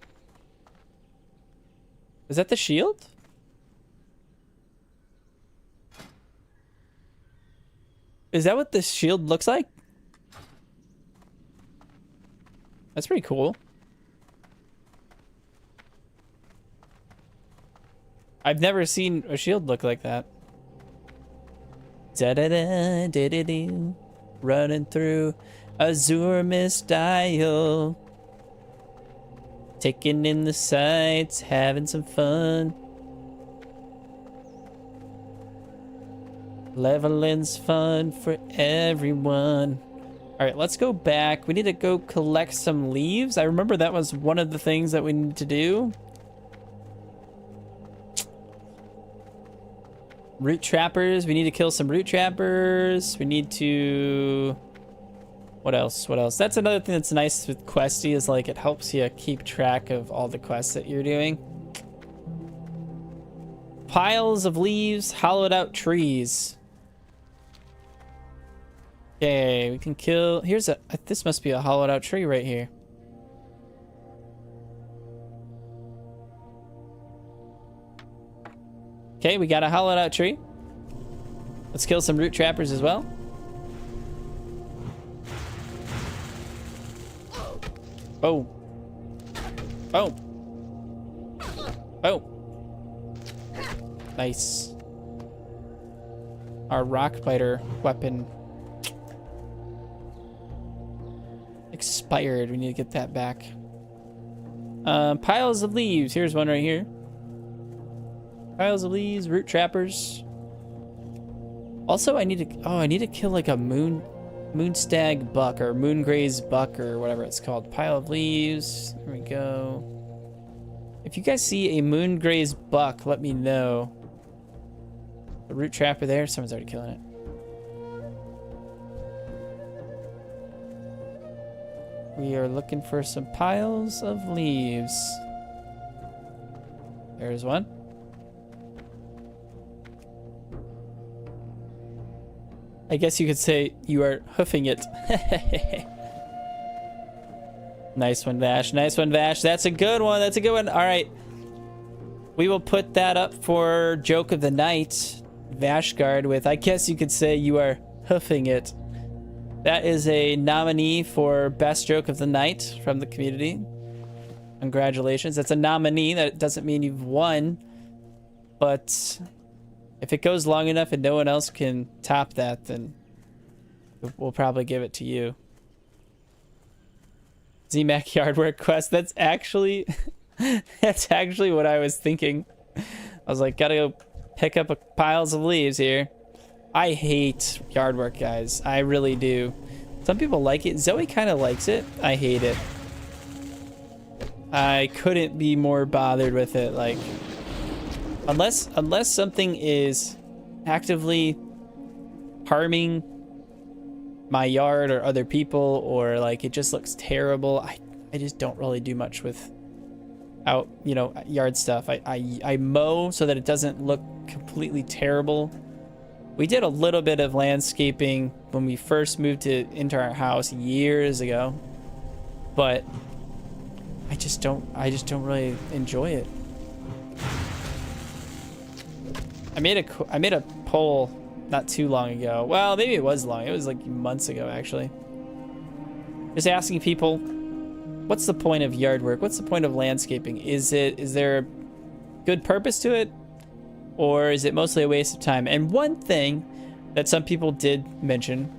Is that the shield? Is that what this shield looks like? That's pretty cool. I've never seen a shield look like that. Da-da-da, da-da-da, running through Azure Mistile. Taking in the sights, having some fun. Leveling's fun for everyone. All right, let's go back. We need to go collect some leaves. I remember that was one of the things that we need to do. Root trappers. We need to kill some root trappers. We need to... What else? What else? That's another thing that's nice with Questy is like it helps you keep track of all the quests that you're doing. Piles of leaves, hollowed out trees. Okay, we can kill... Here's a... This must be a hollowed out tree right here. Okay, we got a hollowed out tree. Let's kill some root trappers as well. Oh. Oh. Oh. Nice. Our rock biter weapon expired. We need to get that back. Piles of leaves. Here's one right here. Piles of leaves, root trappers. Also, I need to kill like a moonstag buck or moongraze buck or whatever it's called. Pile of leaves. There we go. If you guys see a moongraze buck, let me know. The root trapper there. Someone's already killing it. We are looking for some piles of leaves. There's one. I guess you could say you are hoofing it. Nice one, Vash. Nice one, Vash. That's a good one. That's a good one. All right. We will put that up for Joke of the Night. Vashguard with, I guess you could say you are hoofing it. That is a nominee for Best Joke of the Night from the community. Congratulations. That's a nominee. That doesn't mean you've won. But if it goes long enough and no one else can top that, then we'll probably give it to you. ZMAC Yardwork quest. That's actually what I was thinking. I was like, gotta go pick up piles of leaves here. I hate yard work, guys. I really do. Some people like it. Zoe kind of likes it. I hate it. I couldn't be more bothered with it. Like, unless something is actively harming my yard or other people, or like it just looks terrible, I just don't really do much with yard stuff. I mow so that it doesn't look completely terrible. We did a little bit of landscaping when we first moved into our house years ago, but I just don't really enjoy it. I made a poll not too long ago. Well, maybe it was long. It was like months ago, actually. Just asking people, what's the point of yard work? What's the point of landscaping? Is there a good purpose to it? Or is it mostly a waste of time? And one thing that some people did mention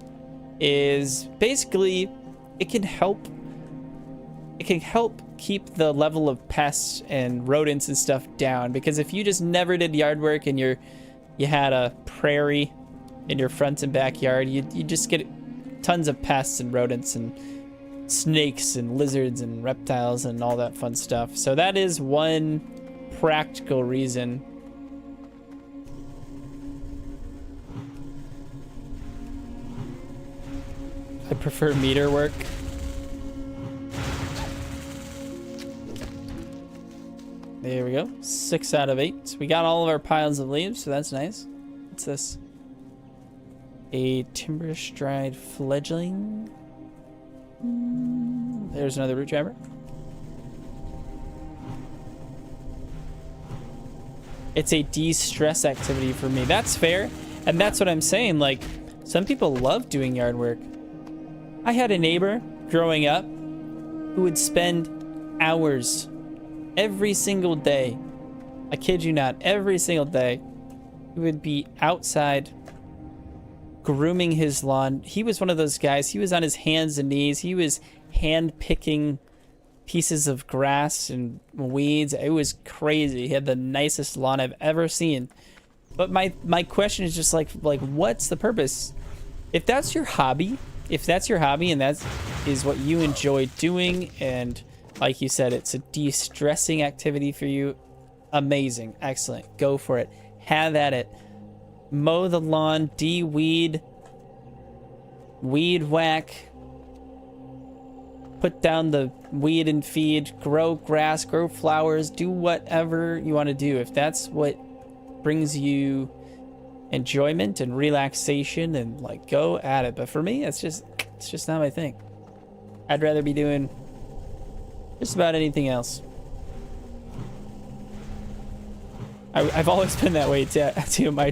is basically it can help keep the level of pests and rodents and stuff down, because if you just never did yard work and you had a prairie in your front and backyard, you just get tons of pests and rodents and snakes and lizards and reptiles and all that fun stuff. So that is one practical reason. I prefer meter work. There we go. 6 out of 8. We got all of our piles of leaves, so that's nice. What's this? A timber stride fledgling. There's another root trapper. It's a de-stress activity for me. That's fair. And that's what I'm saying. Like, some people love doing yard work. I had a neighbor growing up who would spend hours every single day I kid you not, every single day, he would be outside grooming his lawn. He was one of those guys. He was on his hands and knees. He was hand picking pieces of grass and weeds. It was crazy. He had the nicest lawn I've ever seen. But my question is just like what's the purpose? If that's your hobby, and that is what you enjoy doing, and like you said, it's a de-stressing activity for you, amazing, excellent, go for it, have at it. Mow the lawn, de-weed, weed whack, put down the weed and feed, grow grass, grow flowers, do whatever you want to do. If that's what brings you enjoyment and relaxation, and like, go at it. But for me, it's just not my thing. I'd rather be doing just about anything else. I've always been that way too. My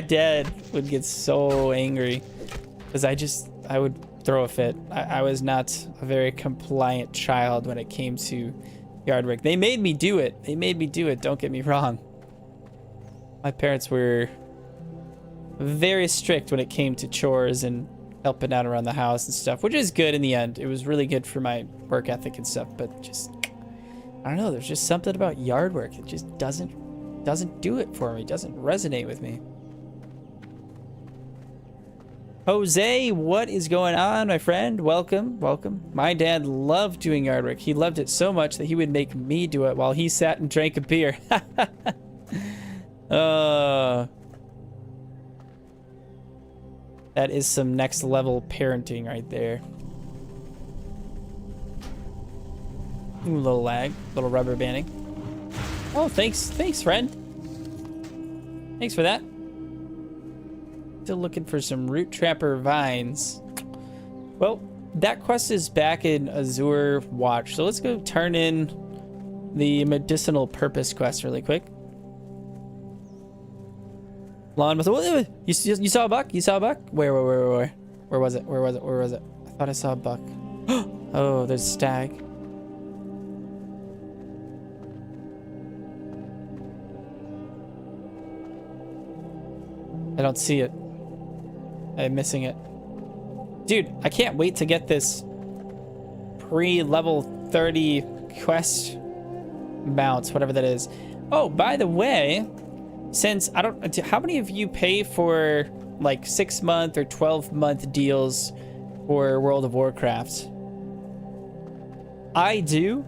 dad would get so angry because I would throw a fit. I was not a very compliant child when it came to yard work. They made me do it. Don't get me wrong. My parents were very strict when it came to chores and helping out around the house and stuff, which is good in the end. It was really good for my work ethic and stuff, but just, I don't know, there's just something about yard work that just doesn't do it for me, doesn't resonate with me. Jose, what is going on, my friend? Welcome. My dad loved doing yard work. He loved it so much that he would make me do it while he sat and drank a beer. That is some next level parenting right there. Ooh, little lag, little rubber banding. Oh, thanks, friend. Thanks for that. Still looking for some root trapper vines. Well, that quest is back in Azure Watch, so let's go turn in the medicinal purpose quest really quick. Lawn must. You saw a buck? You saw a buck? Where was it? Where was it? I thought I saw a buck. Oh, there's a stag. I don't see it. I'm missing it. Dude, I can't wait to get this pre-level 30 quest mounts, whatever that is. Oh, by the way, since how many of you pay for like 6-month or 12-month deals for World of Warcraft? I do,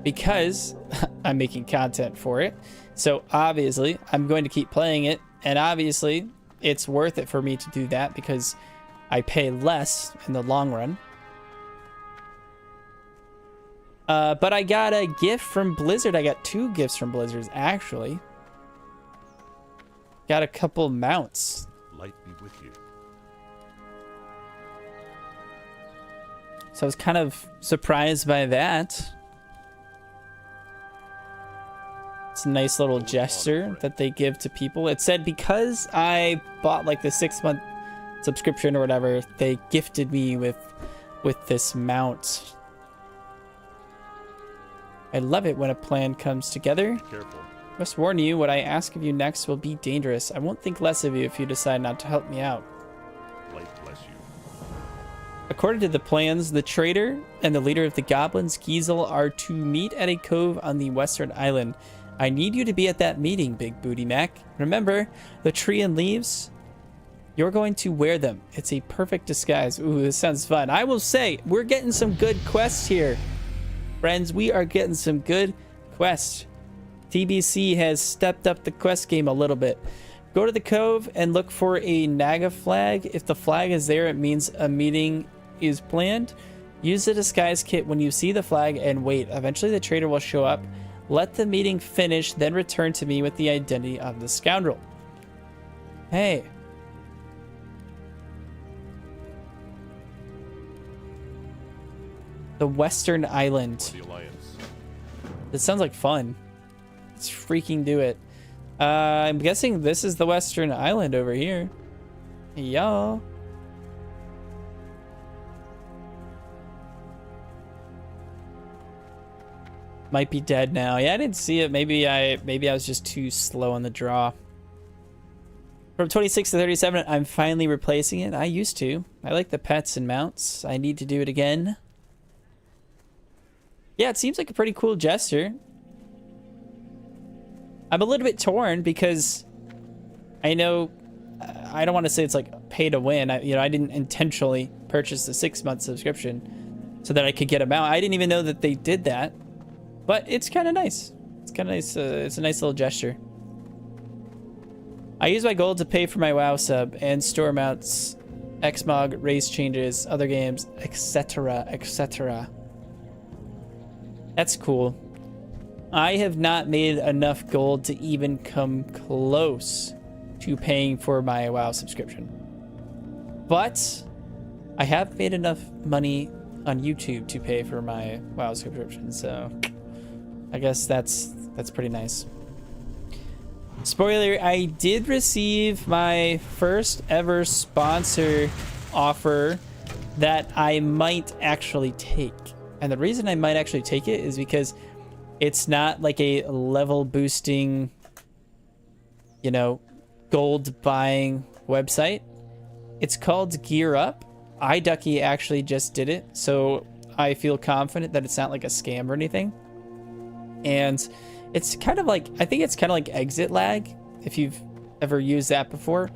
because I'm making content for it. So obviously I'm going to keep playing it, and obviously it's worth it for me to do that because I pay less in the long run. But I got a gift from Blizzard. I got 2 gifts from Blizzard, actually. Got a couple mounts. Light be with you. So I was kind of surprised by that. It's a nice little gesture that they give to people. It said because I bought like the 6-month subscription or whatever, they gifted me with this mount. I love it when a plan comes together. Careful. I must warn you, what I ask of you next will be dangerous. I won't think less of you if you decide not to help me out. Light bless you. According to the plans, the trader and the leader of the goblins, Giesel, are to meet at a cove on the western island. I need you to be at that meeting, Big Booty Mac. Remember, the tree and leaves? You're going to wear them. It's a perfect disguise. Ooh, this sounds fun. I will say, we're getting some good quests here. Friends, we are getting some good quests. TBC has stepped up the quest game a little bit. Go to the cove and look for a Naga flag. If the flag is there, it means a meeting is planned. Use the disguise kit when you see the flag and wait. Eventually the trader will show up. Let the meeting finish, then return to me with the identity of the scoundrel. Hey. The Western Island. The Alliance. This sounds like fun. Let's freaking do it. I'm guessing this is the Western Island over here. Y'all. Might be dead now. Yeah, I didn't see it. Maybe I was just too slow on the draw. From 26 to 37, I'm finally replacing it. I used to. I like the pets and mounts. I need to do it again. Yeah, it seems like a pretty cool gesture. I'm a little bit torn because I know I don't want to say it's like pay to win. I didn't intentionally purchase the 6-month subscription so that I could get a mount. I didn't even know that they did that, but it's kind of nice. It's kind of nice. It's a nice little gesture. I use my gold to pay for my WoW sub and store mounts, Xmog, race changes, other games, etc., etc. That's cool. I have not made enough gold to even come close to paying for my WoW subscription. But I have made enough money on YouTube to pay for my WoW subscription, so I guess that's pretty nice. Spoiler, I did receive my first ever sponsor offer that I might actually take. And the reason I might actually take it is because it's not like a level boosting, gold buying website. It's called Gear Up. iDucky actually just did it, so I feel confident that it's not like a scam or anything. And it's kind of like, I think it's kind of like exit lag, if you've ever used that before.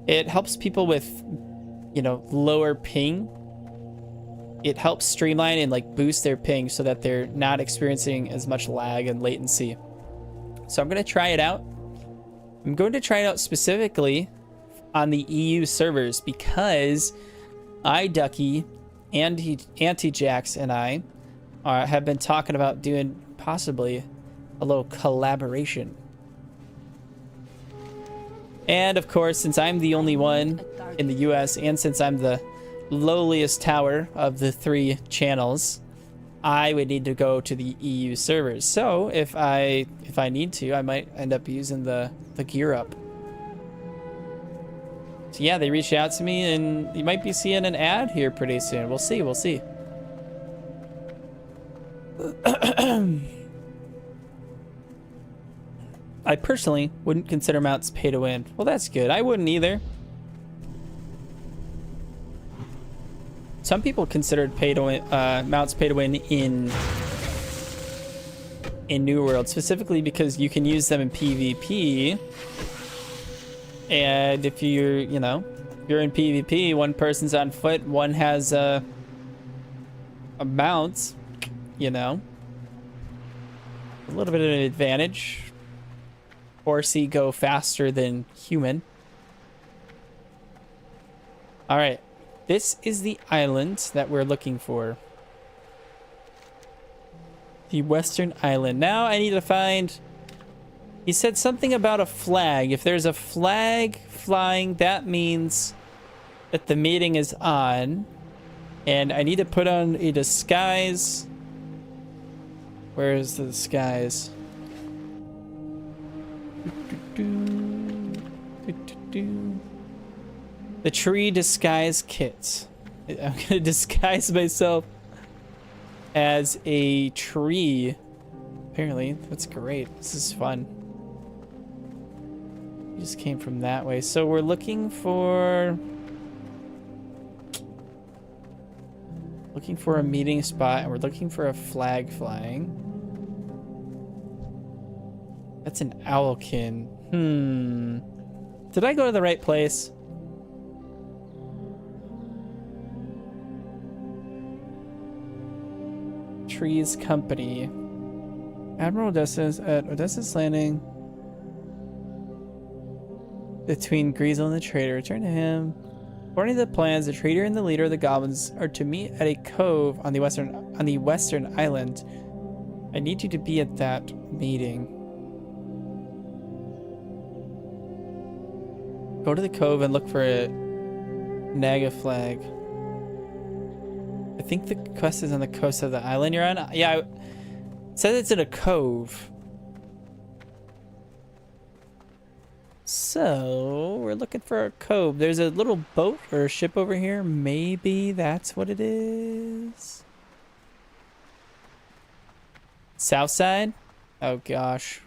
It helps people with, lower ping. It helps streamline and like boost their ping so that they're not experiencing as much lag and latency. So I'm going to try it out. I'm going to try it out specifically on the EU servers because iDucky, Anti-Jax, and I have been talking about doing possibly a little collaboration. And of course, since I'm the only one in the US and since I'm the lowliest tower of the 3 channels, I would need to go to the EU servers. So if I need to, I might end up using the Gear Up. So yeah, they reached out to me, and you might be seeing an ad here pretty soon. We'll see. I personally wouldn't consider mounts pay to win. Well, that's good. I wouldn't either. Some people considered pay to win, mounts pay to win in New World, specifically because you can use them in PvP. And if you're in PvP, one person's on foot, one has a mount, a little bit of an advantage. Horsey go faster than human. All right, this is the island that we're looking for. The Western Island. Now I need to find... He said something about a flag. If there's a flag flying, that means that the meeting is on. And I need to put on a disguise. Where is the disguise? The tree disguise kit. I'm gonna disguise myself as a tree. Apparently, that's great. This is fun. We just came from that way. So we're looking for a meeting spot, and we're looking for a flag flying. That's an owlkin. Did I go to the right place? Trees Company. Admiral Odysseus at Odysseus Landing. Between Greasel and the trader. Return to him. According to the plans, the trader and the leader of the goblins are to meet at a cove on the western island. I need you to be at that meeting. Go to the cove and look for a Naga flag. I think the quest is on the coast of the island you're on. Yeah, it says it's in a cove. So we're looking for a cove. There's a little boat or a ship over here. Maybe that's what it is. South side? Oh gosh.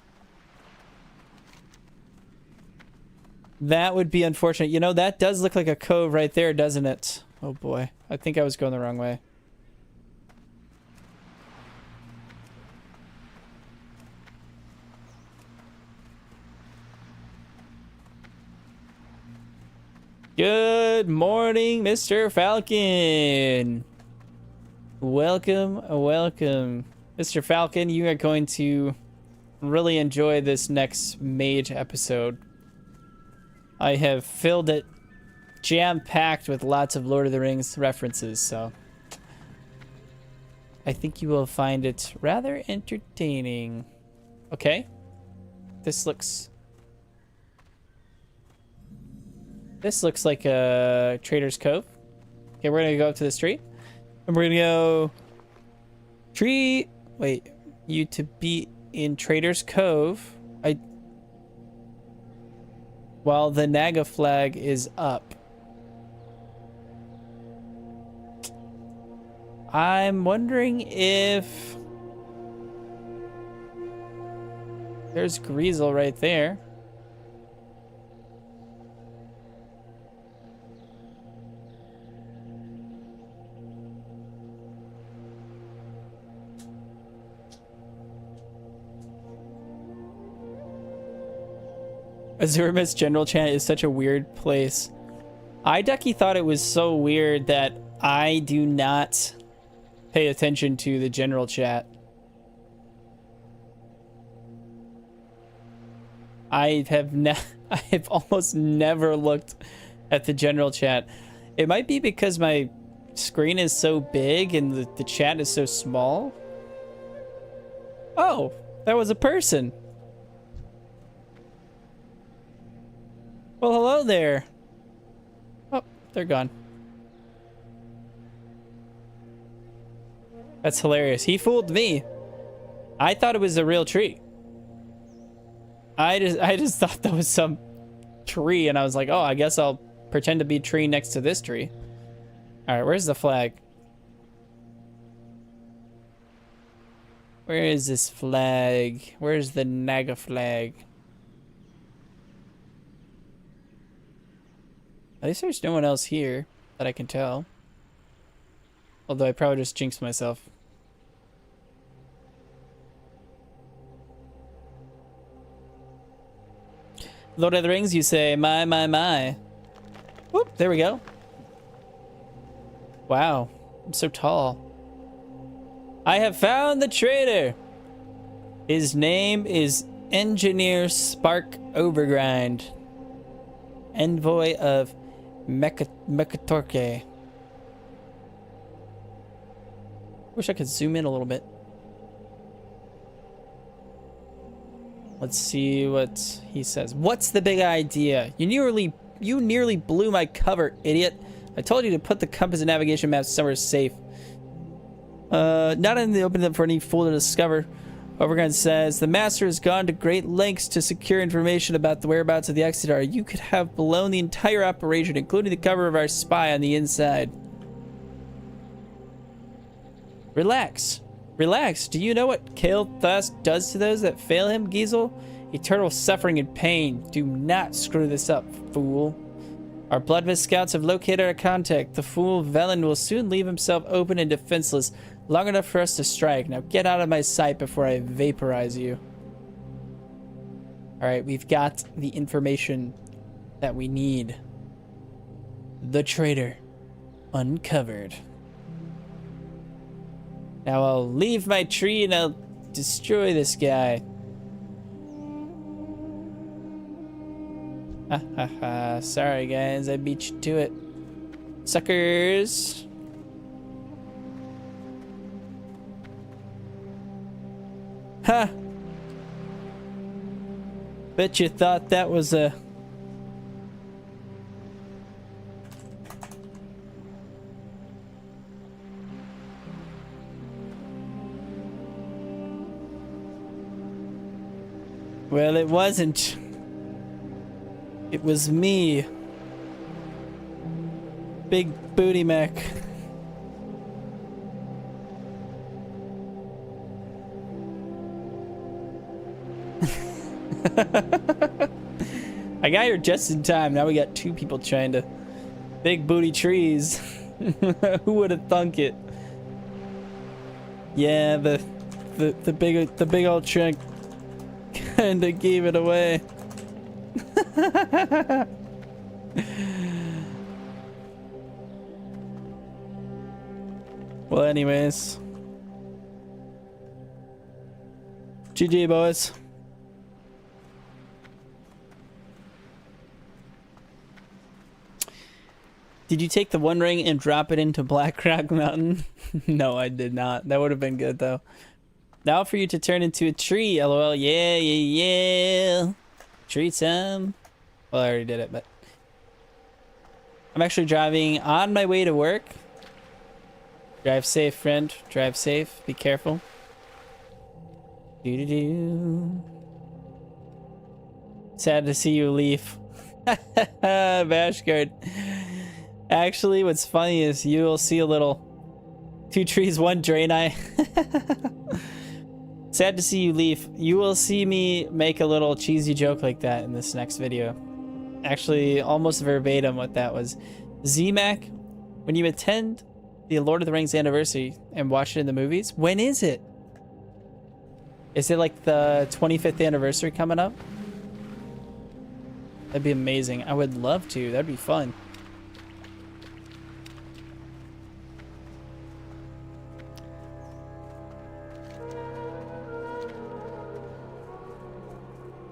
That would be unfortunate. You know, that does look like a cove right there, doesn't it? Oh boy. I think I was going the wrong way. Good morning, Mr. Falcon. Welcome, welcome. Mr. Falcon, you are going to really enjoy this next mage episode. I have filled it jam-packed with lots of Lord of the Rings references, so I think you will find it rather entertaining. Okay. This looks like a Trader's Cove. Okay, we're gonna go up to this tree. And we're gonna go... Tree... Wait. You to be in Trader's Cove. While the Naga flag is up. I'm wondering if... There's Greasel right there. Azura's general chant is such a weird place. Ducky thought it was so weird that I do not pay attention to the general chat. I have almost never looked at the general chat. It might be because my screen is so big and the chat is so small. Oh, that was a person. Well, hello there. Oh, they're gone. That's hilarious. He fooled me. I thought it was a real tree. I just thought that was some tree, and I was like, oh, I guess I'll pretend to be a tree next to this tree. All right, where's the flag? Where is this flag? Where's the Naga flag? At least there's no one else here that I can tell. Although I probably just jinxed myself. Lord of the Rings, you say, my, my, my. Whoop, there we go. Wow, I'm so tall. I have found the traitor. His name is Engineer Spark Overgrind, envoy of Mekatorke. Wish I could zoom in a little bit. Let's see what he says. What's the big idea? You nearly blew my cover, idiot. I told you to put the compass and navigation maps somewhere safe. Not in the open for any fool to discover. Overgrind says, the master has gone to great lengths to secure information about the whereabouts of the Exodar. You could have blown the entire operation, including the cover of our spy on the inside. Relax. Relax. Do you know what Kael'thas does to those that fail him, Giesel? Eternal suffering and pain. Do not screw this up, fool. Our Bloodmist scouts have located our contact. The fool Velen will soon leave himself open and defenseless, long enough for us to strike. Now get out of my sight before I vaporize you. Alright, we've got the information that we need. The traitor uncovered. Now I'll leave my tree and I'll destroy this guy. Ha ha ha. Sorry guys, I beat you to it. Suckers. Ha! Bet you thought that was a... Well, it wasn't. It was me. Big Booty Mac. I got here just in time. Now we got two people trying to big booty trees. Who would have thunk it? Yeah, the big old trunk kinda gave it away. Well, anyways. GG, boys. Did you take the One Ring and drop it into Black Rock Mountain? No, I did not. That would have been good, though. Now for you to turn into a tree, lol. Yeah, yeah, yeah. Tree time. Well, I already did it, but... I'm actually driving on my way to work. Drive safe, friend. Drive safe. Be careful. Doo-doo-doo. Sad to see you leave. Bashguard. Actually, what's funny is you'll see a little 2 trees, 1 Draenei. Sad to see you leave. You will see me make a little cheesy joke like that in this next video. Actually, almost verbatim what that was. ZMAC, when you attend the Lord of the Rings Anniversary and watch it in the movies, when is it? Is it like the 25th anniversary coming up? That'd be amazing. I would love to. That'd be fun.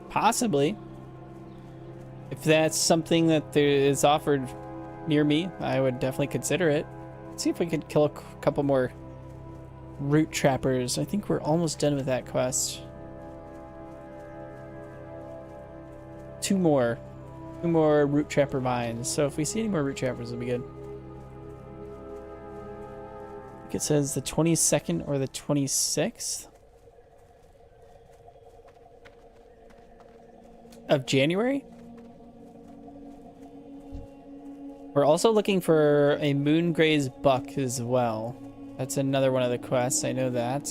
Possibly. If that's something that there is offered near me, I would definitely consider it. Let's see if we could kill a couple more root trappers. I think we're almost done with that quest. 2 more. 2 more root trapper mines. So if we see any more root trappers, it'll be good. I think it says the 22nd or the 26th of January. We're also looking for a Moongraze buck as well. That's another one of the quests. I know that.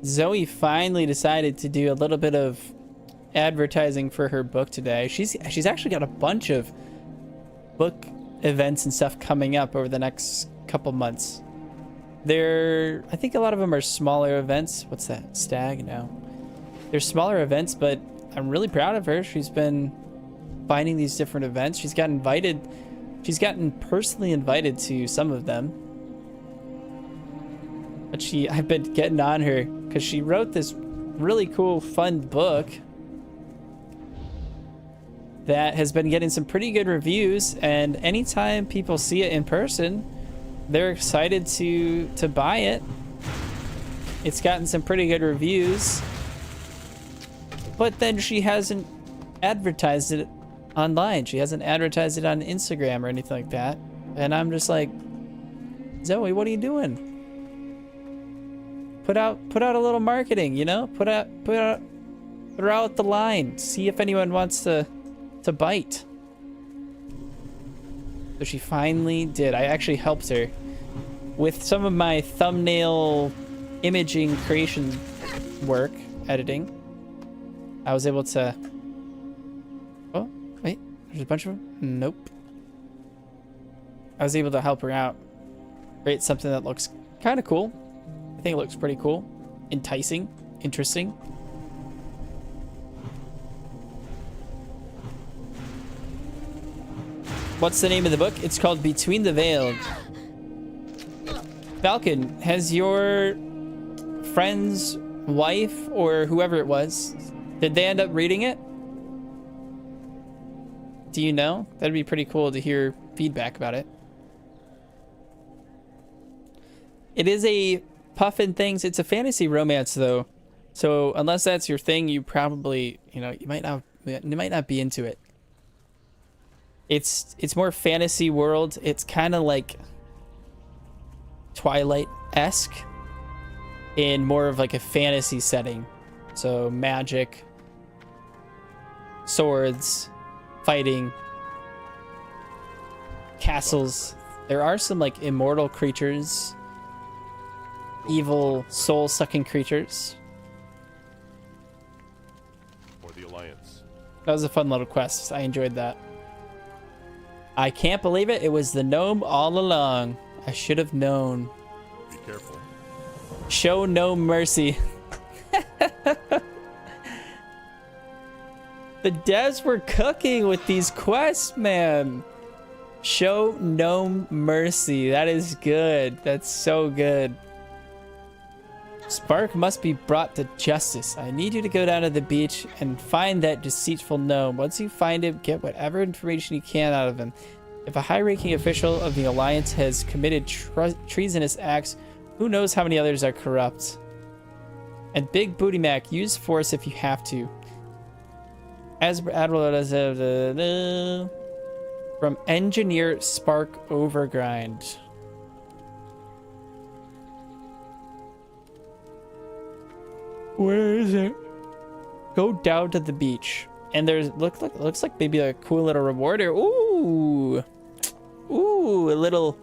Zoe finally decided to do a little bit of advertising for her book today. She's actually got a bunch of book events and stuff coming up over the next couple months. I think a lot of them are smaller events. What's that? Stag? No. They're smaller events, but I'm really proud of her. She's been finding these different events. She's gotten personally invited to some of them. But I've been getting on her because she wrote this really cool, fun book that has been getting some pretty good reviews, and anytime people see it in person, they're excited to buy it. It's gotten some pretty good reviews, but then she hasn't advertised it online. She hasn't advertised it on Instagram or anything like that. And I'm just like, Zoe, what are you doing? Put out a little marketing, you know? Throw out the line. See if anyone wants to bite. So she finally did. I actually helped her with some of my thumbnail imaging creation work, editing. I was able to... Oh, wait. There's a bunch of them? Nope. I was able to help her out. Create something that looks kind of cool. I think it looks pretty cool. Enticing. Interesting. What's the name of the book? It's called Between the Veiled. Falcon, has your friend's wife or whoever it was, did they end up reading it? Do you know? That'd be pretty cool to hear feedback about it. It is a Puffin Things. It's a fantasy romance though. So unless that's your thing, you probably, you might not be into it. It's more fantasy world. It's kind of like Twilight-esque in more of like a fantasy setting. So magic, swords, fighting. castles. There are some like immortal creatures, evil soul-sucking creatures. For the Alliance. That was a fun little quest. I enjoyed that. I can't believe it. It was the gnome all along. I should have known. Be careful. Show no mercy. The devs were cooking with these quests, man. Show no mercy. That is good. That's so good. Spark must be brought to justice. I need you to go down to the beach and find that deceitful gnome. Once you find him, get whatever information you can out of him. If a high-ranking official of the Alliance has committed treasonous acts, who knows how many others are corrupt. And Big Booty Mac, use force if you have to. As Admiral from Engineer Spark Overgrind. Where is it? Go down to the beach, and there's looks like maybe a cool little reward here. Ooh, a little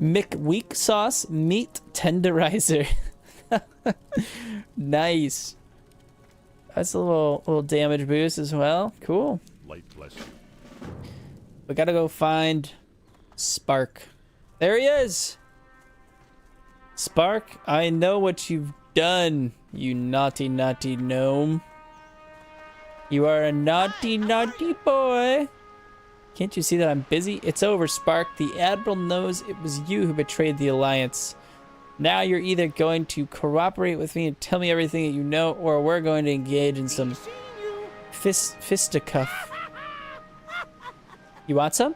McWeak sauce meat tenderizer. Nice. That's a little damage boost as well. Cool. Light bless you. We gotta go find Spark. There he is. Spark, I know what you've done, you naughty, naughty gnome. You are a naughty, naughty boy. Can't you see that I'm busy? It's over, Spark. The Admiral knows it was you who betrayed the Alliance. Now you're either going to cooperate with me and tell me everything that you know, or we're going to engage in some fisticuff. You want some?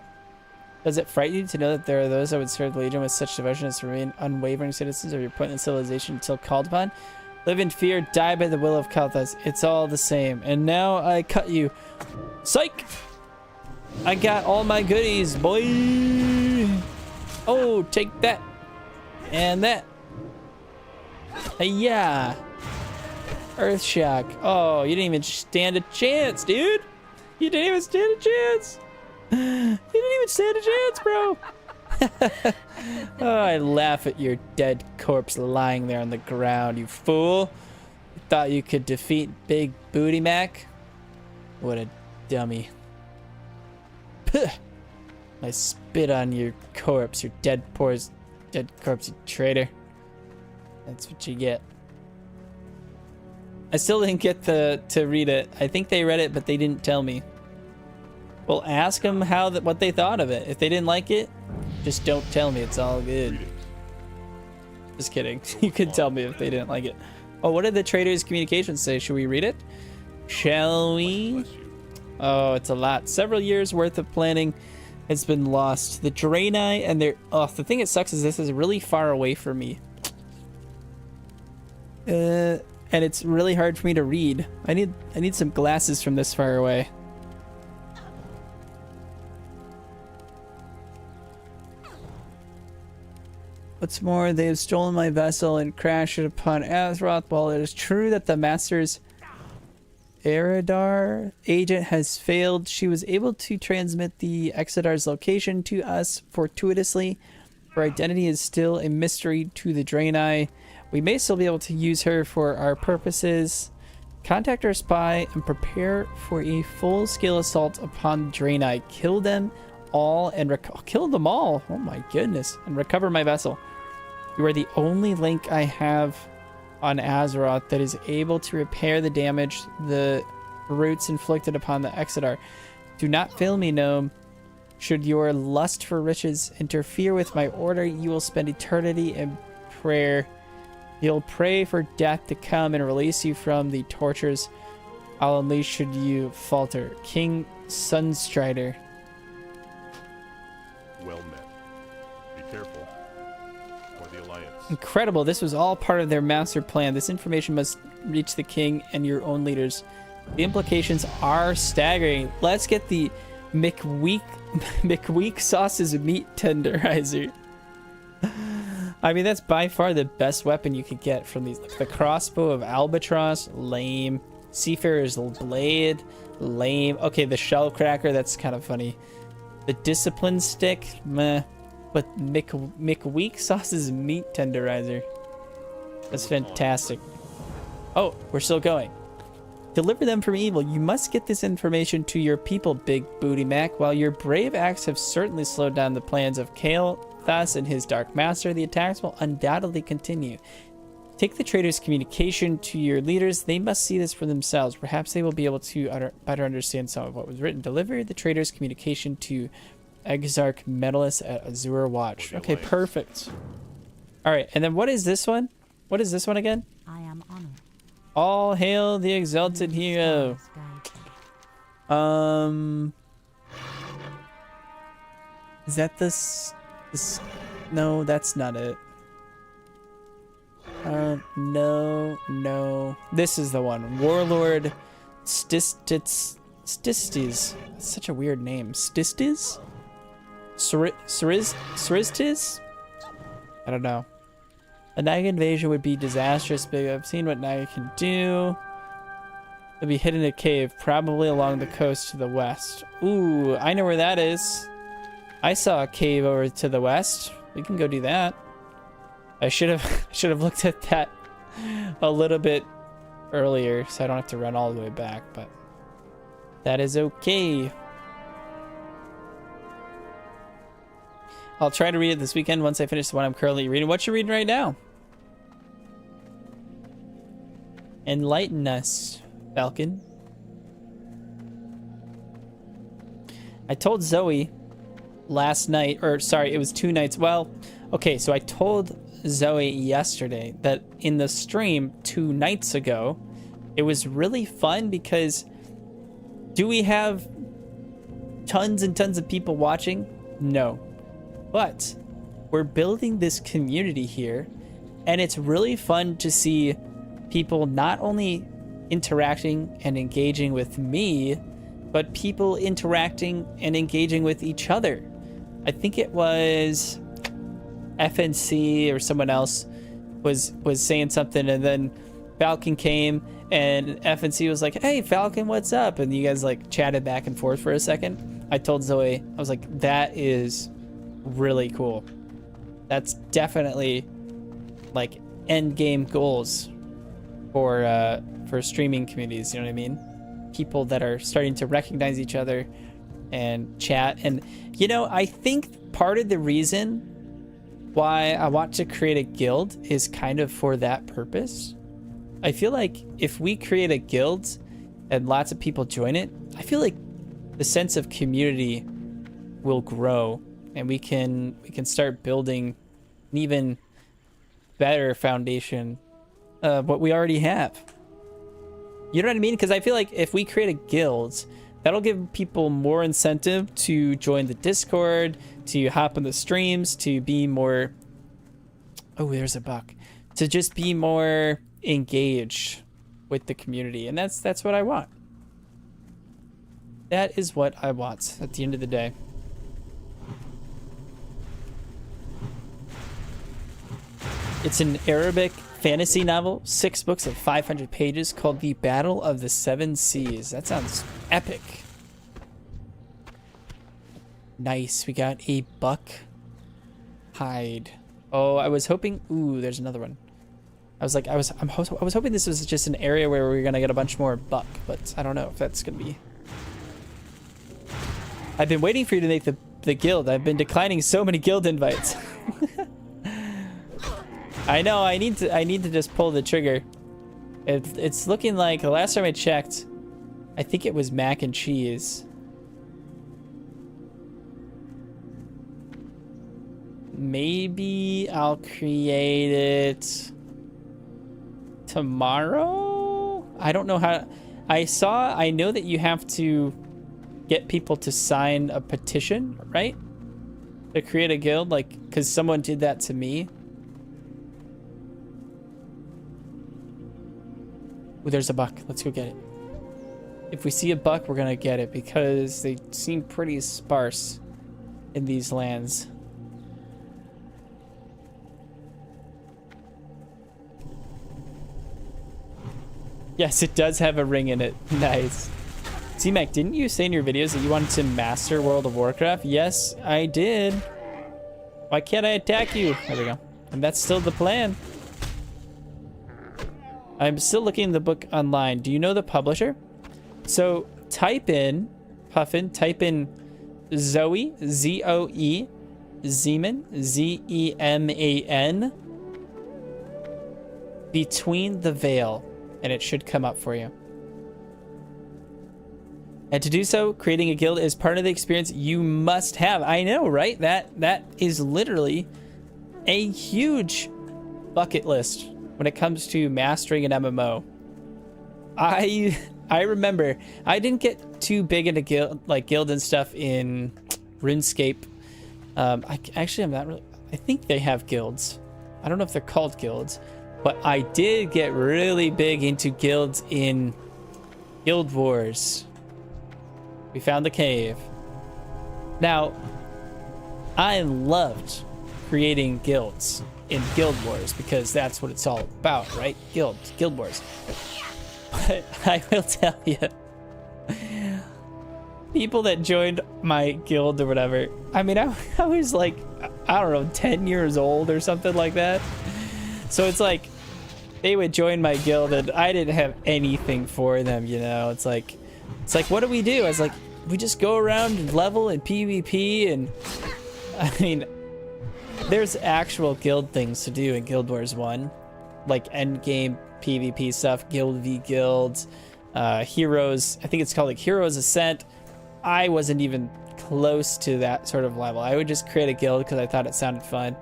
Does it frighten you to know that there are those that would serve the Legion with such devotion as to remain unwavering citizens of your pointless civilization until called upon? Live in fear, die by the will of Kalthas. It's all the same. And now I cut you. Psych! I got all my goodies, boy! Oh, take that. And that. Yeah. Earth shock. Oh, you didn't even stand a chance, dude. You didn't even stand a chance. You didn't even stand a chance, bro. Oh, I laugh at your dead corpse lying there on the ground, you fool. You thought you could defeat Big Booty Mac? What a dummy. Puh. I spit on your corpse, your dead corpse, you traitor. That's what you get. I still didn't get to read it. I think they read it, but they didn't tell me. Well, ask them what they thought of it. If they didn't like it, just don't tell me. It's all good. Just kidding. You could tell me if they didn't like it. Oh, what did the trader's communications say? Should we read it? Shall we? Oh, it's a lot. Several years worth of planning has been lost. The Draenei and their... Oh, the thing that sucks is this is really far away from me. And it's really hard for me to read. I need some glasses from this far away. What's more, they have stolen my vessel and crashed it upon Azeroth. While it is true that the Master's Eridar agent has failed, she was able to transmit the Exidar's location to us fortuitously. Her identity is still a mystery to the Draenei. We may still be able to use her for our purposes. Contact our spy and prepare for a full-scale assault upon Draenei. Kill them all and kill them all. Oh my goodness! And recover my vessel. You are the only link I have on Azeroth that is able to repair the damage the roots inflicted upon the Exidar. Do not fail me, gnome. Should your lust for riches interfere with my order, you will spend eternity in prayer. You'll pray for death to come and release you from the tortures I'll unleash should you falter. King Sunstrider. Well met. Be careful. For the Alliance. Incredible. This was all part of their master plan. This information must reach the king and your own leaders. The implications are staggering. Let's get the McWeak sauce's meat tenderizer. I mean, that's by far the best weapon you could get from these. Like the crossbow of Albatross, lame. Seafarer's blade, lame. Okay, the shell cracker, that's kind of funny. The discipline stick, meh. But McWeak sauce's meat tenderizer. That's fantastic. Oh, we're still going. Deliver them from evil. You must get this information to your people, Big Booty Mac. While your brave acts have certainly slowed down the plans of Kale, Thus and his Dark Master, the attacks will undoubtedly continue. Take the traitors' communication to your leaders. They must see this for themselves. Perhaps they will be able to better understand some of what was written. Deliver the traitors' communication to Exarch Medalist at Azure Watch. Okay, perfect. All right, and then what is this one? What is this one again? I am honored. All hail the exalted hero. Is that this? No, that's not it. No. This is the one. Warlord Stistis. That's such a weird name. Stistis? Saristis? I don't know. A Naga invasion would be disastrous, but I've seen what Naga can do. They'll be hidden in a cave, probably along the coast to the west. Ooh, I know where that is. I saw a cave over to the west. We can go do that. I should have looked at that a little bit earlier, so I don't have to run all the way back, but that is okay. I'll try to read it this weekend once I finish the one I'm currently reading. What you reading right now? Enlighten us, Falcon. I told Zoe last night, or sorry, it was 2 nights. Well, okay, so I told Zoe yesterday that in the stream 2 nights ago, it was really fun because do we have tons and tons of people watching? No. But we're building this community here, and it's really fun to see people not only interacting and engaging with me, but people interacting and engaging with each other. I think it was FNC or someone else was saying something, and then Falcon came and FNC was like, "Hey Falcon, what's up?" And you guys like chatted back and forth for a second. I told Zoe, I was like, that is really cool. That's definitely like end game goals for streaming communities, you know what I mean? People that are starting to recognize each other and chat. And you know, I think part of the reason why I want to create a guild is kind of for that purpose. I feel like if we create a guild and lots of people join it, I feel like the sense of community will grow, and we can start building an even better foundation of what we already have. You know what I mean? Because I feel like if we create a guild, that'll give people more incentive to join the Discord, to hop on the streams, to be more... Oh, there's a buck. To just be more engaged with the community. And that's what I want. That is what I want at the end of the day. It's an Arabic fantasy novel, 6 books of 500 pages, called The Battle of the Seven Seas. That sounds epic. Nice. We got a buck hide. Oh, I was hoping... Ooh, there's another one. I was hoping this was just an area where we were gonna get a bunch more buck, but I don't know if that's gonna be... I've been waiting for you to make the guild. I've been declining so many guild invites. I know, I need to just pull the trigger. It's looking like, the last time I checked, I think it was mac and cheese. Maybe I'll create it tomorrow? I don't know how... I know that you have to get people to sign a petition, right? To create a guild, like, because someone did that to me. Ooh, there's a buck. Let's go get it. If we see a buck, we're gonna get it because they seem pretty sparse in these lands. Yes, it does have a ring in it. Nice. C-Mac, didn't you say in your videos that you wanted to master World of Warcraft? Yes, I did. Why can't I attack you? There we go. And that's still the plan. I'm still looking in the book online. Do you know the publisher? So type in, Puffin, type in Zoe, Z-O-E, Zeman, Z-E-M-A-N, Between the Veil, and it should come up for you. And to do so, creating a guild is part of the experience you must have. I know, right? That is literally a huge bucket list when it comes to mastering an MMO. I remember I didn't get too big into guild and stuff in RuneScape. I'm not really. I think they have guilds. I don't know if they're called guilds, but I did get really big into guilds in Guild Wars. We found the cave. Now, I loved creating guilds in Guild Wars because that's what it's all about, right? Guild Wars. But I will tell you, people that joined my guild or whatever, I mean, I was like, I don't know, 10 years old or something like that. So it's like, they would join my guild and I didn't have anything for them, you know? It's like, what do we do? I was like, we just go around and level and PvP, and I mean, there's actual guild things to do in Guild Wars 1, like end game PvP stuff, guild v guilds, heroes. I think it's called like Heroes Ascent. I wasn't even close to that sort of level. I would just create a guild because I thought it sounded fun,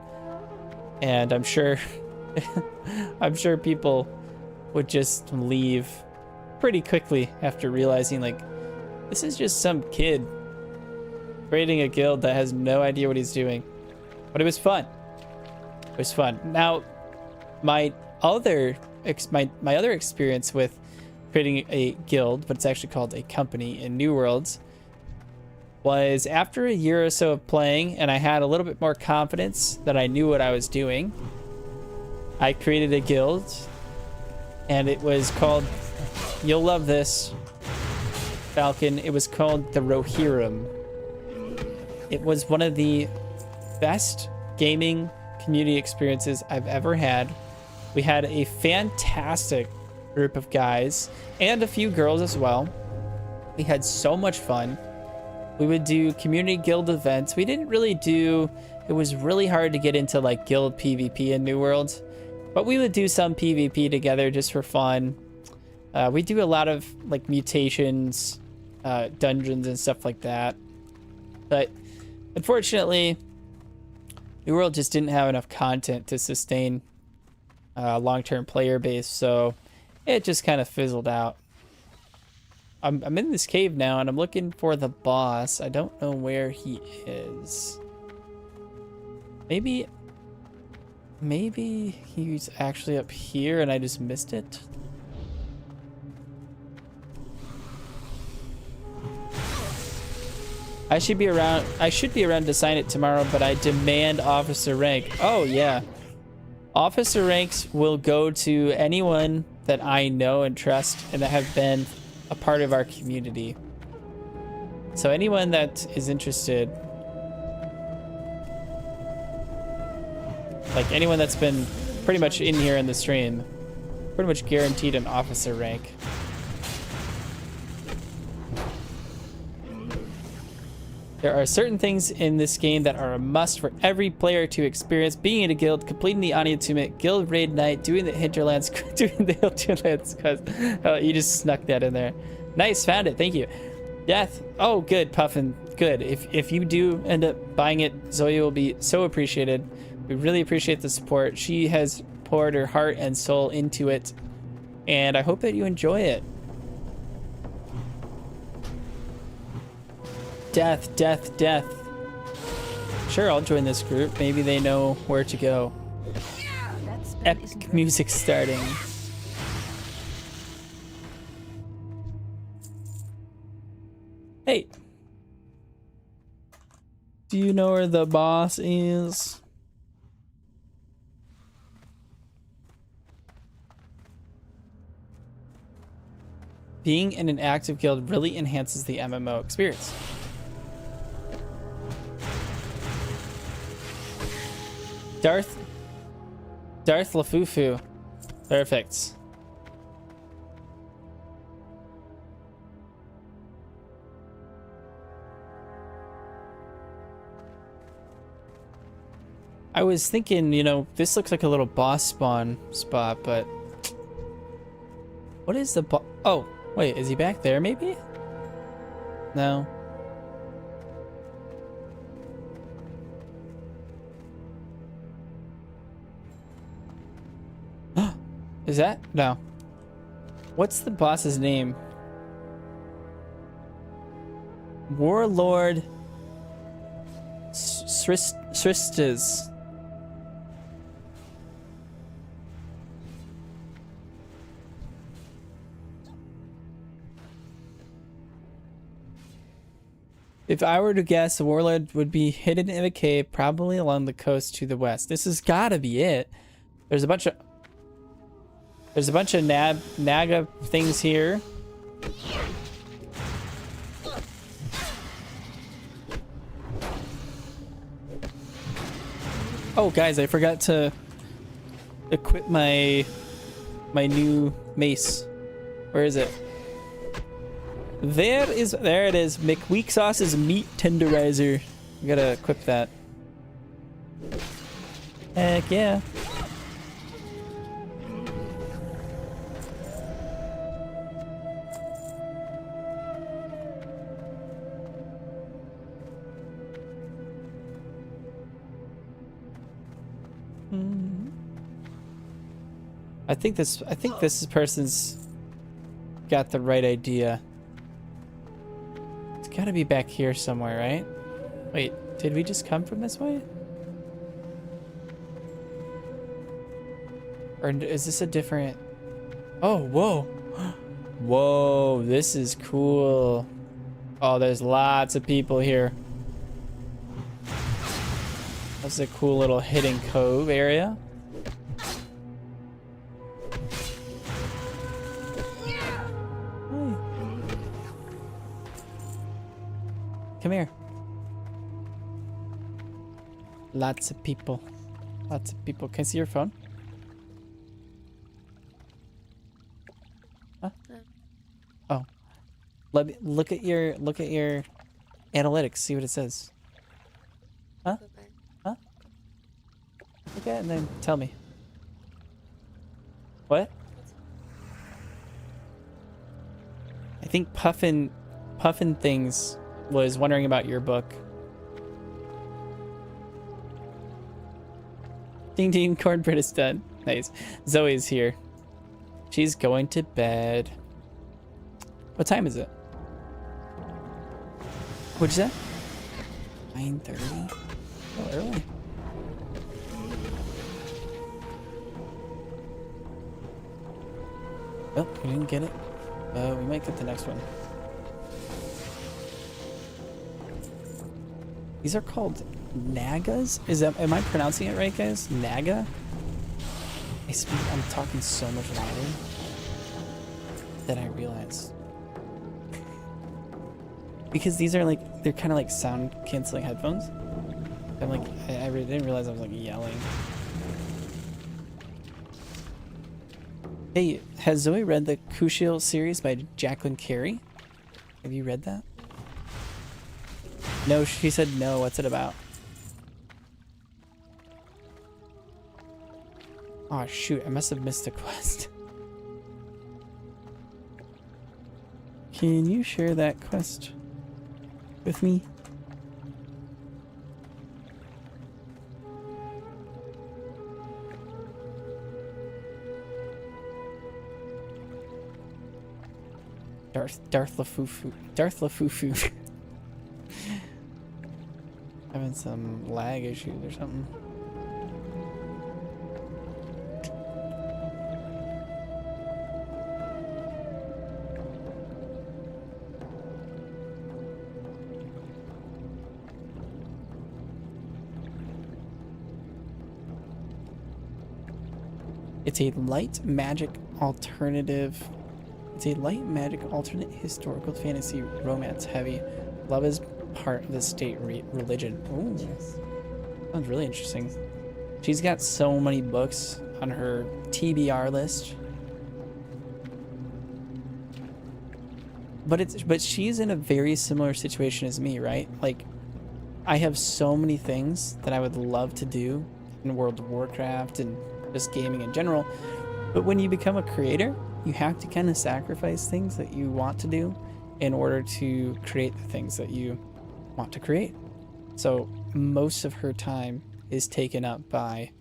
and I'm sure people would just leave pretty quickly after realizing like, this is just some kid creating a guild that has no idea what he's doing. But it was fun. It was fun. Now, my other experience with creating a guild, but it's actually called a company in New Worlds, was after a year or so of playing, and I had a little bit more confidence that I knew what I was doing. I created a guild, and it was called, you'll love this, Falcon, it was called the Rohirrim. It was one of the best gaming community experiences I've ever had. We had a fantastic group of guys and a few girls as well. We had so much fun. We would do community guild events. We didn't really do, it was really hard to get into like guild PvP in New Worlds, but we would do some PvP together just for fun. We do a lot of like mutations, dungeons and stuff like that. But unfortunately, New World just didn't have enough content to sustain a long-term player base, so it just kind of fizzled out. I'm in this cave now, and I'm looking for the boss. I don't know where he is. Maybe he's actually up here, and I just missed it. I should be around to sign it tomorrow, but I demand officer rank. Oh yeah. Officer ranks will go to anyone that I know and trust and that have been a part of our community. So anyone that is interested, like anyone that's been pretty much in here in the stream, pretty much guaranteed an officer rank. There are certain things in this game that are a must for every player to experience: being in a guild, completing the Onitsume guild raid night, doing the hinterlands, doing the hinterlands quest. Oh, you just snuck that in there. Nice, found it. Thank you. Death. Oh, good, Puffin. Good. If you do end up buying it, Zoe will be so appreciated. We really appreciate the support. She has poured her heart and soul into it, and I hope that you enjoy it. Death, death, death. Sure, I'll join this group. Maybe they know where to go. Epic music starting. Hey. Do you know where the boss is? Being in an active guild really enhances the MMO experience. Darth Lafufu. Perfect. I was thinking, you know, this looks like a little boss spawn spot, but what is the oh, wait, is he back there maybe? No. Is that? No. What's the boss's name? Warlord Sristas. If I were to guess, the warlord would be hidden in a cave, probably along the coast to the west. This has got to be it. There's a bunch of Naga things here. Oh, guys, I forgot to equip my new mace. Where is it? There it is. McWeak Sauce's meat tenderizer. We gotta equip that. Heck yeah. I think this person's got the right idea. It's gotta be back here somewhere, right? Wait, did we just come from this way? Or is this a different... Oh, whoa. Whoa, this is cool. Oh, there's lots of people here. That's a cool little hidden cove area. Come here. Lots of people. Lots of people. Can I see your phone? Huh? Oh. Let me look at your analytics, see what it says. Huh? Huh? Look at it and then tell me. What? I think Puffin Things was wondering about your book. Ding ding, cornbread is done. Nice. Zoe's here. She's going to bed. What time is it? What'd you say? 9:30? Oh, early. Oh, we didn't get it. We might get the next one. These are called Nagas? Am I pronouncing it right, guys? Naga? I'm talking so much louder than I realized. Because these are like, they're kind of like sound canceling headphones. I'm like, I really didn't realize I was like yelling. Hey, has Zoe read the Kushil series by Jacqueline Carey? Have you read that? No, she said no. What's it about? Oh shoot, I must have missed a quest. Can you share that quest with me? Darth Lafufu. Having some lag issues or something. It's a light magic alternative It's a light magic alternate historical fantasy romance heavy. Love is part of the state religion. Ooh, sounds really interesting. She's got so many books on her TBR list. But she's in a very similar situation as me, right? Like, I have so many things that I would love to do in World of Warcraft and just gaming in general. But when you become a creator, you have to kind of sacrifice things that you want to do in order to create the things that you want to create. So most of her time is taken up by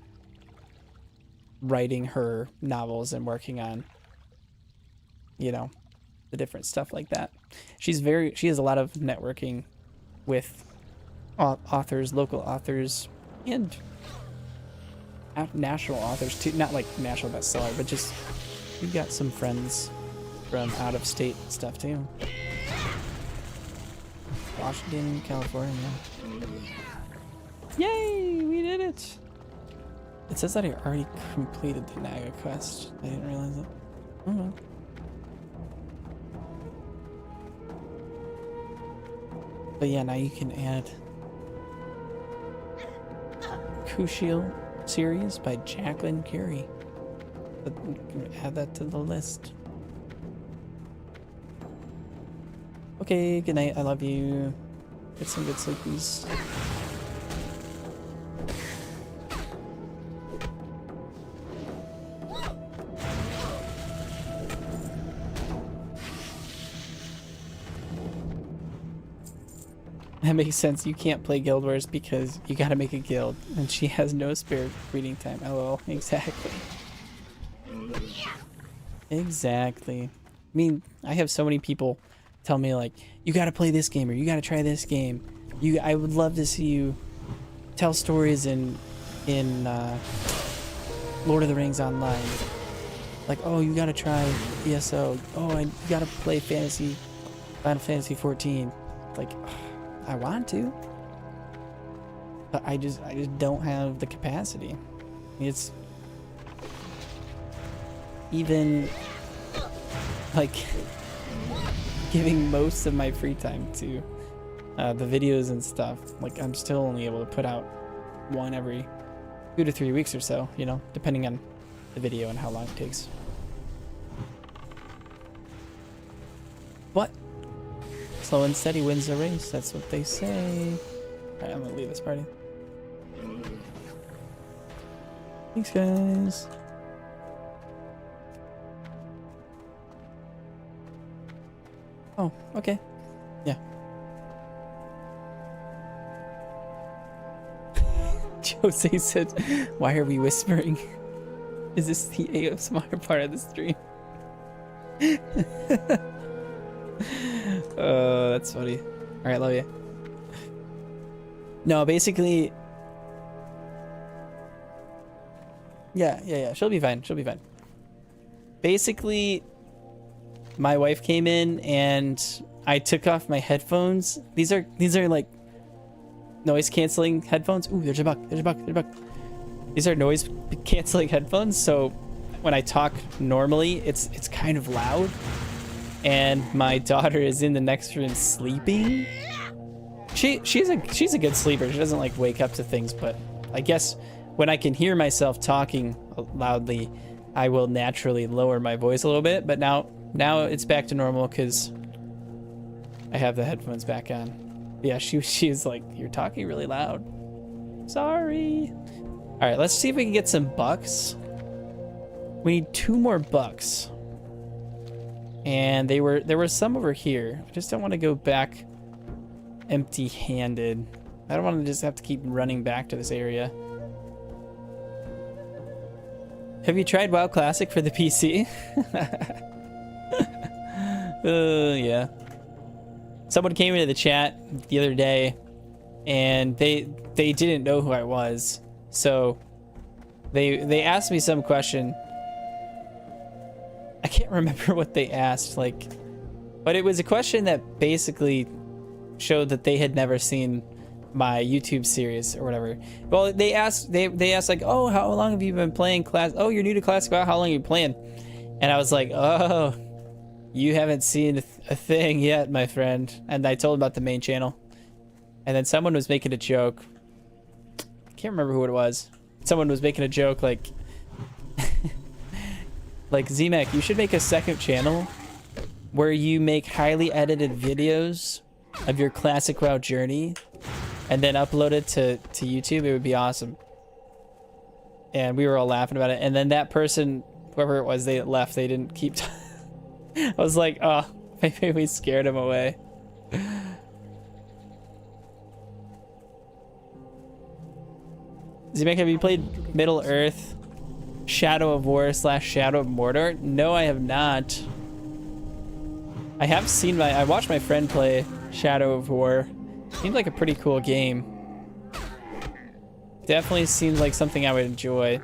writing her novels and working on, you know, the different stuff like that. She has a lot of networking with authors, local authors, and national authors too. Not like national bestseller, but just we've got some friends from out of state stuff too. Washington, California. Yay, we did it. It says that I already completed the Naga quest. I didn't realize it. Oh well. But yeah, now you can add Kushiel series by Jacqueline Carey. Add that to the list. Okay, good night. I love you. Get some good sleepies. That makes sense. You can't play Guild Wars because you gotta make a guild, and she has no spare reading time. LOL. Exactly. Exactly. I mean, I have so many people tell me like, you gotta play this game or you gotta try this game. I would love to see you tell stories in Lord of the Rings Online. Like, oh, you gotta try ESO. Oh, and you gotta play Final Fantasy 14. Like, I want to, but I just don't have the capacity. It's even like giving most of my free time to the videos and stuff. Like, I'm still only able to put out one every 2 to 3 weeks or so, you know, depending on the video and how long it takes. But slow and steady wins the race. That's what they say. Alright, I'm gonna leave this party. Thanks, guys. Oh, okay. Yeah. Jose said, why are we whispering? Is this the ASMR part of the stream? Oh, that's funny. Alright, love you. No, basically... Yeah. She'll be fine. She'll be fine. Basically, my wife came in and I took off my headphones. These are like noise canceling headphones. Ooh, there's a buck. There's a buck. There's a buck. These are noise canceling headphones. So when I talk normally, it's kind of loud. And my daughter is in the next room sleeping. She's a good sleeper. She doesn't like wake up to things, but I guess when I can hear myself talking loudly, I will naturally lower my voice a little bit. But now it's back to normal because I have the headphones back on. Yeah, she's like, you're talking really loud. Sorry. All right, let's see if we can get some bucks. We need 2 more bucks. And there were some over here. I just don't want to go back empty-handed. I don't want to just have to keep running back to this area. Have you tried WoW Classic for the PC? Yeah. Someone came into the chat the other day and they didn't know who I was. So they asked me some question. I can't remember what they asked, like, but it was a question that basically showed that they had never seen my YouTube series or whatever. Well, they asked like, oh, how long have you been playing Classic? Oh, you're new to Classic WoW. How long have you been playing? And I was like, oh, You haven't seen a thing yet, my friend. And I told him about the main channel. And then someone was making a joke. I can't remember who it was. Someone was making a joke like... like, Z-Mac, you should make a second channel where you make highly edited videos of your classic WoW journey and then upload it to YouTube. It would be awesome. And we were all laughing about it. And then that person, whoever it was, they left. They didn't keep... I was like, oh, maybe we scared him away. Z-Mac, have you played Middle Earth, Shadow of War / Shadow of Mordor? No, I have not. I have seen I watched my friend play Shadow of War. Seemed like a pretty cool game. Definitely seems like something I would enjoy.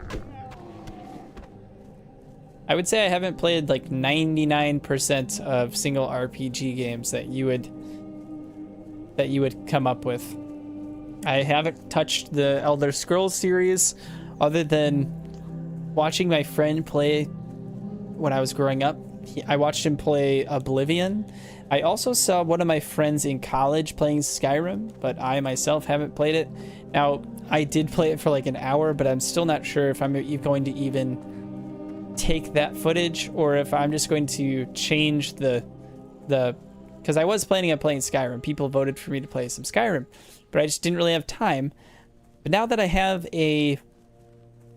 I would say I haven't played like 99% of single RPG games that you would come up with. I haven't touched the Elder Scrolls series other than watching my friend play when I was growing up. I watched him play Oblivion. I also saw one of my friends in college playing Skyrim, but I myself haven't played it. Now, I did play it for like an hour, but I'm still not sure if I'm going to even take that footage or if I'm just going to change the because I was planning on playing Skyrim. People voted for me to play some Skyrim, but I just didn't really have time. But now that I have a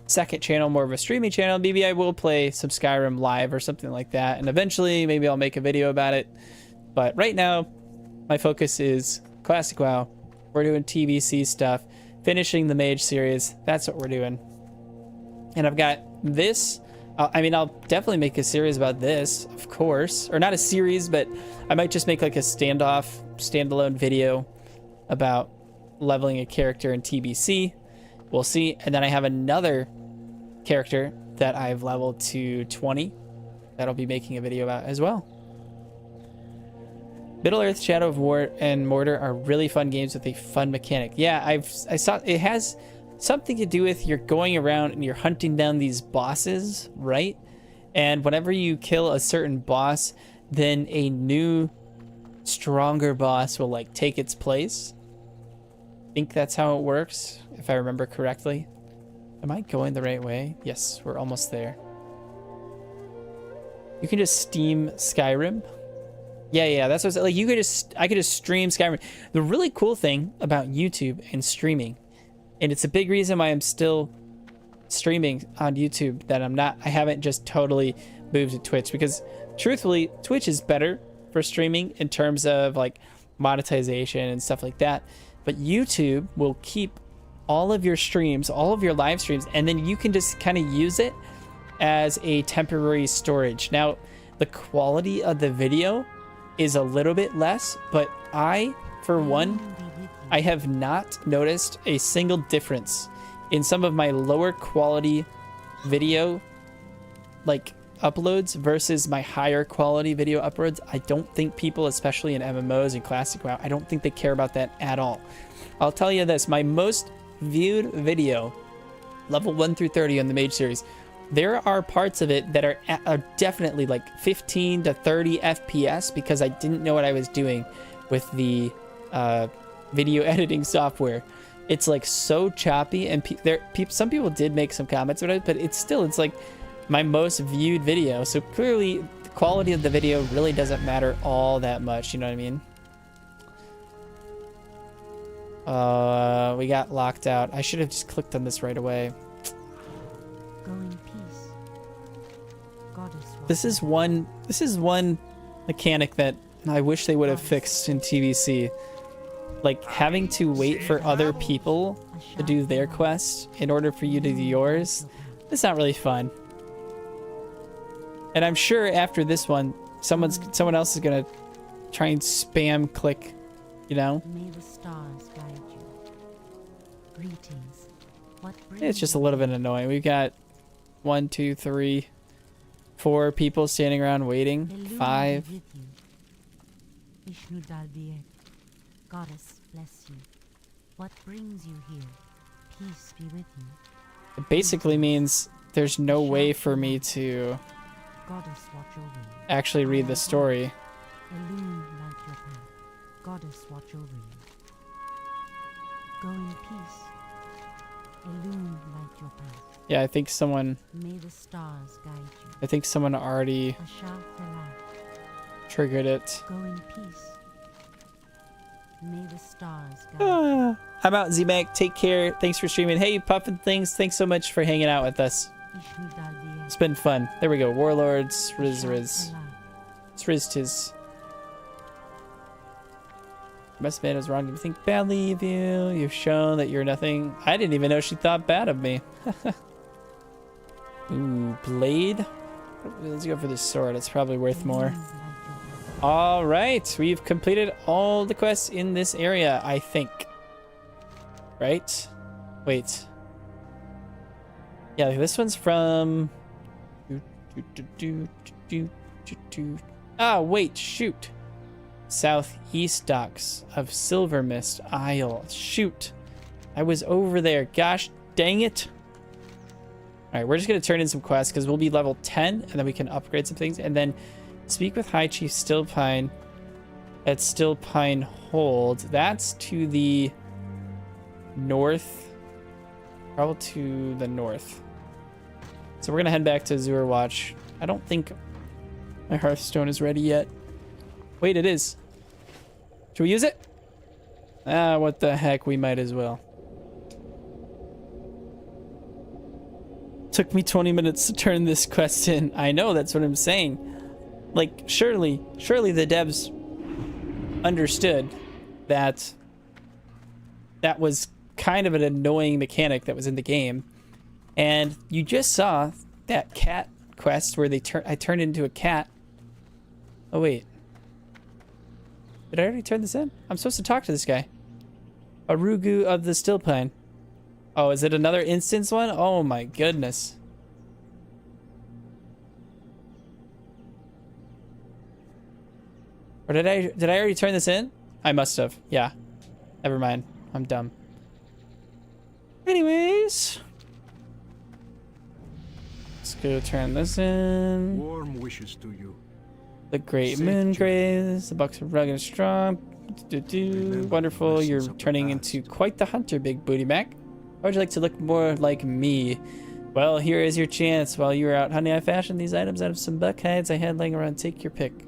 second channel, more of a streaming channel, maybe I will play some Skyrim live or something like that, and eventually maybe I'll make a video about it. But right now my focus is classic WoW. We're doing TBC stuff, finishing the Mage series. That's what we're doing. And I've got this. I mean, I'll definitely make a series about this, of course, or not a series, but I might just make like a standalone video about leveling a character in TBC. We'll see. And then I have another character that I've leveled to 20 that I'll be making a video about as well. Middle Earth, Shadow of War, and Mordor are really fun games with a fun mechanic. Yeah, I saw it has something to do with you're going around and you're hunting down these bosses, right? And whenever you kill a certain boss, then a new, stronger boss will like take its place. I think that's how it works, if I remember correctly. Am I going the right way? Yes, we're almost there. You can just Steam Skyrim. Yeah, that's what like I could just stream Skyrim. The really cool thing about YouTube and streaming, and it's a big reason why I'm still streaming on YouTube, that I haven't just totally moved to Twitch, because truthfully, Twitch is better for streaming in terms of like monetization and stuff like that. But YouTube will keep all of your streams, all of your live streams, and then you can just kind of use it as a temporary storage. Now, the quality of the video is a little bit less, but for one, I have not noticed a single difference in some of my lower quality video like uploads versus my higher quality video uploads. I don't think people, especially in MMOs and Classic WoW, I don't think they care about that at all. I'll tell you this, my most viewed video, level 1 through 30 on the Mage series, there are parts of it that are definitely like 15 to 30 FPS because I didn't know what I was doing with the video editing software. It's like so choppy, and some people did make some comments about it, but it's like my most viewed video. So clearly the quality of the video really doesn't matter all that much, you know what I mean? We got locked out. I should have just clicked on this right away. Go in peace. Goddess. This is one mechanic that I wish they would have fixed in TBC. Like having to wait for other people to do their quest in order for you to do yours. It's not really fun. And I'm sure after this one, someone else is gonna try and spam click, you know? May the stars guide you. Greetings. What It's just a little bit annoying. We've got 1, 2, 3, 4 people standing around waiting. 5. Vishnu Dalbiet. Goddess bless you. What brings you here? Peace be with you. It basically means there's no way for me to Goddess, watch over you. actually read the story. Illumine light your path. Goddess, watch over you. Go in peace. Illumine light your path. Yeah, I think someone May the stars guide you. already Ashal Thalat. triggered it. Go in peace. May the stars guide you. I'm out, Z-Mac. Take care. Thanks for streaming. Hey, Puffin Things. Thanks so much for hanging out with us. Ishnu Daldier. It's been fun. There we go. Warlords. Riz. Ashal Riz. Thalat. Riz tis. Must have been was wrong to think badly of you. You've shown that you're nothing. I didn't even know she thought bad of me. Ooh, blade. Let's go for the sword. It's probably worth more. Illumine light your path. All right, we've completed all the quests in this area, I think. Right? Wait. Yeah, this one's from. Ah, wait, shoot. Southeast docks of Silver Mist Isle. Shoot. I was over there. Gosh dang it. All right, we're just going to turn in some quests because we'll be level 10 and then we can upgrade some things. And then speak with High Chief Stillpine at Stillpine Hold. That's to the north. Probably to the north. So we're going to head back to Azure Watch. I don't think my Hearthstone is ready yet. Wait, it is. Should we use it? Ah, what the heck, we might as well. Took me 20 minutes to turn this quest in. I know, that's what I'm saying. Like, surely the devs understood that that was kind of an annoying mechanic that was in the game. And you just saw that cat quest where I turned into a cat. Oh, wait. Did I already turn this in? I'm supposed to talk to this guy. Arugu of the Stillpine. Oh, is it another instance one? Oh my goodness. Or did I already turn this in? I must have. Yeah. Never mind. I'm dumb. Anyways. Let's go turn this in. Warm wishes to you. The Great Safe Moon journey. Graves, the Bucks are rugged and strong. Remember Wonderful, the you're lessons of the turning past. into quite the hunter, Big Booty Mac. How would you like to look more like me? Well, here is your chance. While you were out hunting, I fashioned these items out of some buck hides I had laying around. Take your pick.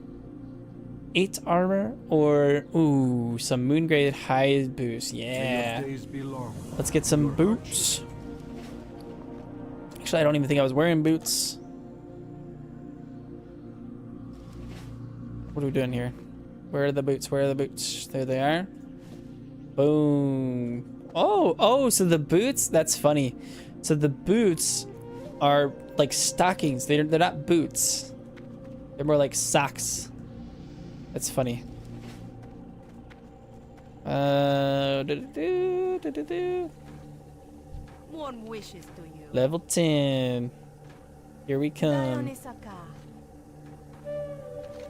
8 armor or, ooh, some moon-graded hide boots. May Yeah. your days be long. Let's get some boots. Actually, I don't even think I was wearing boots. What are we doing here? Where are the boots? Where are the boots? There they are. Boom. Oh, so the boots, that's funny. So the boots are like stockings. They're not boots. They're more like socks. That's funny. Warm wishes to you. Level 10. Here we come.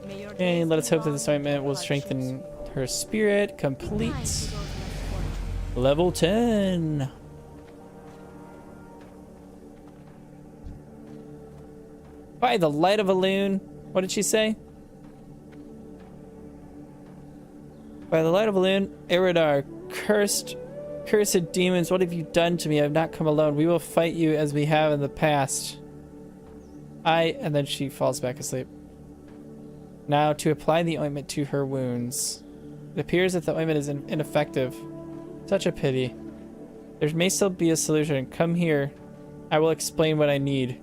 Okay, let us hope that this ointment will strengthen her spirit. Complete. Level 10. By the light of a loon. What did she say? By the light of a loon, Eridar, cursed demons, what have you done to me? I have not come alone. We will fight you as we have in the past. And then she falls back asleep. Now, to apply the ointment to her wounds. It appears that the ointment is ineffective. Such a pity. There may still be a solution. Come here. I will explain what I need.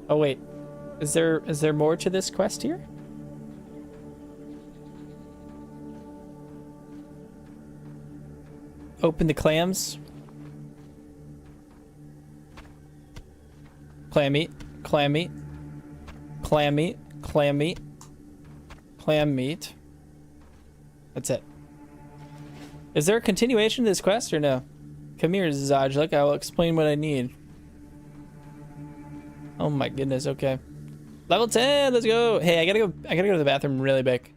Oh, wait. Is there more to this quest here? Open the clams. Clam meat. Clam meat. Clam meat. Clam meat. Clam meat. That's it. Is there a continuation to this quest or no? Come here, Zajlik. I will explain what I need. Oh my goodness. Okay. Level 10. Let's go. Hey, I gotta go to the bathroom really big.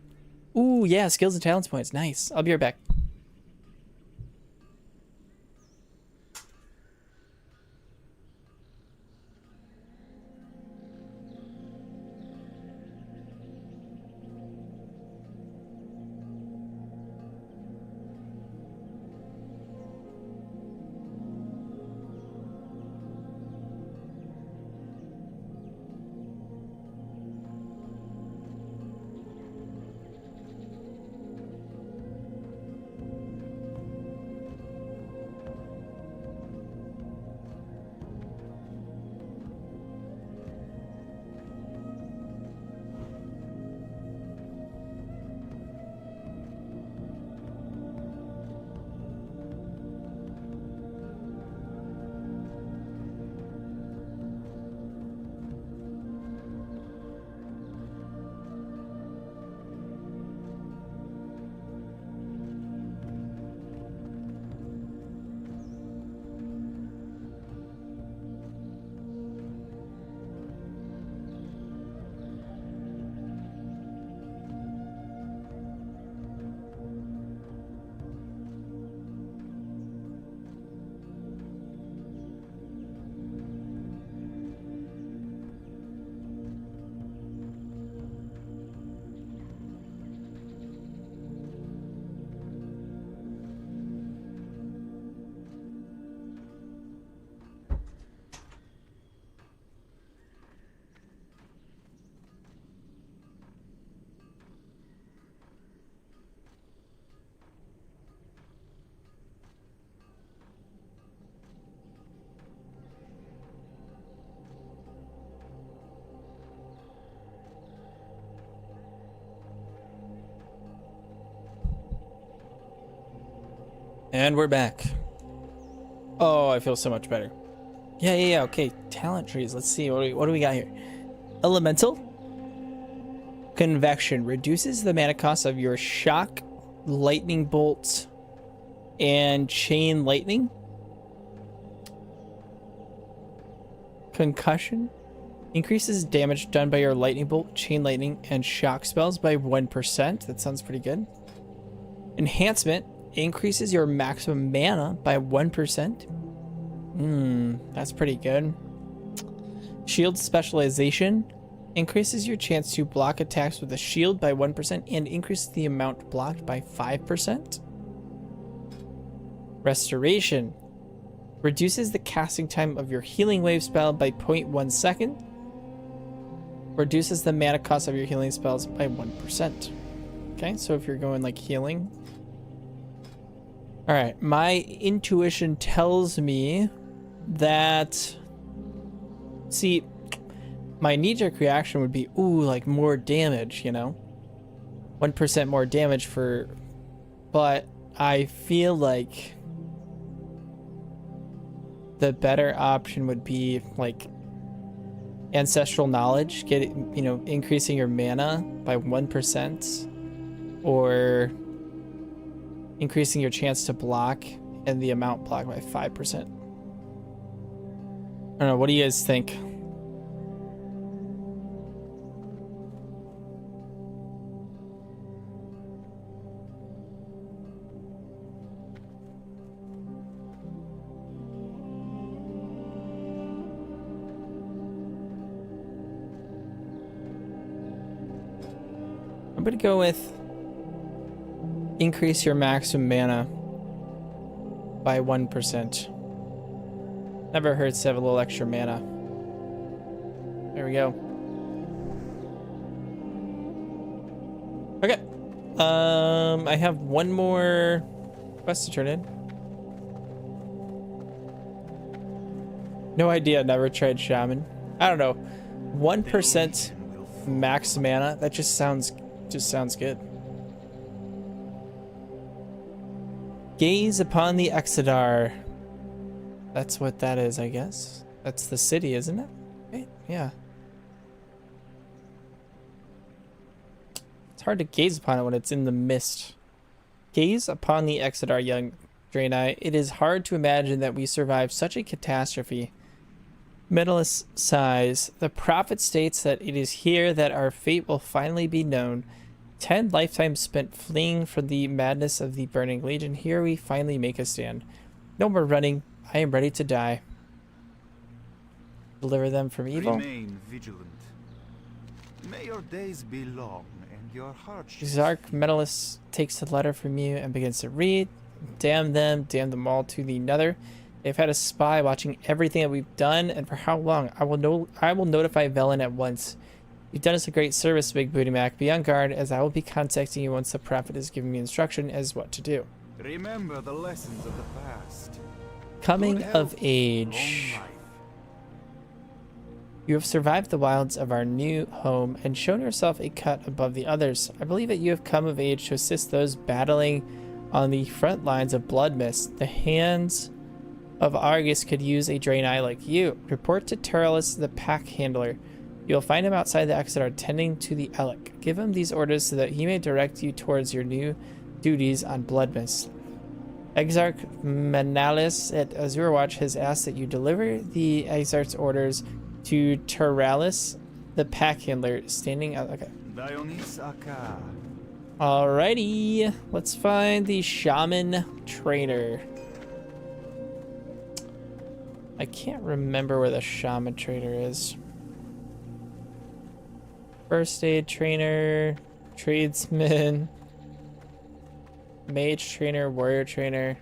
Ooh, yeah. Skills and talents points. Nice. I'll be right back. And we're back. Oh, I feel so much better. Yeah. Okay, talent trees. Let's see. What do we got here? Elemental. Convection. Reduces the mana cost of your shock, lightning bolt, and chain lightning. Concussion. Increases damage done by your lightning bolt, chain lightning, and shock spells by 1%. That sounds pretty good. Enhancement. Increases your maximum mana by 1%. That's pretty good. Shield specialization. Increases your chance to block attacks with a shield by 1% and increases the amount blocked by 5%. Restoration. Reduces the casting time of your healing wave spell by 0.1 second. Reduces the mana cost of your healing spells by 1%. Okay, so if you're going like healing. Alright, my intuition tells me that... See, my knee-jerk reaction would be, ooh, like more damage, you know? 1% more damage for... But I feel like the better option would be like ancestral knowledge, increasing your mana by 1%, or increasing your chance to block and the amount blocked by 5%. I don't know, what do you guys think? I'm gonna go with increase your maximum mana by 1%. Never hurts to have a little extra mana. There we go. Okay. I have one more quest to turn in. No idea, never tried Shaman. I don't know. 1% max mana, that just sounds good. Gaze upon the Exodar. That's what that is, I guess. That's the city, isn't it? Right? Yeah. It's hard to gaze upon it when it's in the mist. Gaze upon the Exodar, young Draenei. It is hard to imagine that we survived such a catastrophe. Medalist sighs. The prophet states that it is here that our fate will finally be known. 10 lifetimes spent fleeing from the madness of the Burning Legion. Here we finally make a stand. No more running. I am ready to die. Deliver them from evil. Remain vigilant. May your days be long and your heart. Zark Medalist takes the letter from you and begins to read. Damn them all to the nether. They've had a spy watching everything that we've done, and for how long? I will notify Velen at once. You've done us a great service, Big Booty Mac. Be on guard, as I will be contacting you once the prophet has given me instruction as what to do. Remember the lessons of the past. Coming Good of health, age. long life. You have survived the wilds of our new home and shown yourself a cut above the others. I believe that you have come of age to assist those battling on the front lines of Blood Mist. The hands of Argus could use a Draenei like you. Report to Turles, the pack handler. You'll find him outside the Exodar tending to the Elec. Give him these orders so that he may direct you towards your new duties on Blood Mist. Exarch Manalis at Azure Watch has asked that you deliver the Exarch's orders to Turles, the pack handler, standing out. Okay. Alrighty, let's find the Shaman trainer. I can't remember where the Shaman trainer is. First aid trainer, tradesman, mage trainer, warrior trainer,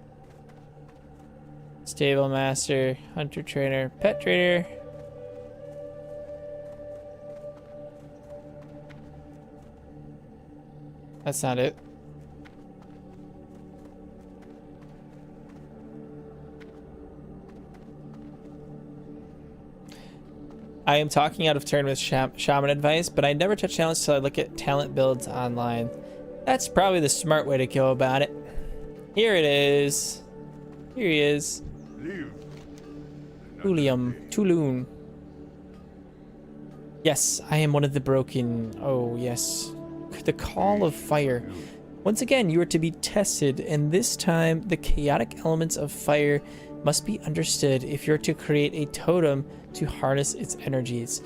stable master, hunter trainer, pet trainer. That's not it. I am talking out of turn with Shaman advice, but I never touch talents until I look at talent builds online. That's probably the smart way to go about it. Here it is. Here he is. Leave. Tulun. Yes, I am one of the broken. Oh, yes. The call of fire. Once again, you are to be tested, and this time the chaotic elements of fire must be understood if you're to create a totem to harness its energies.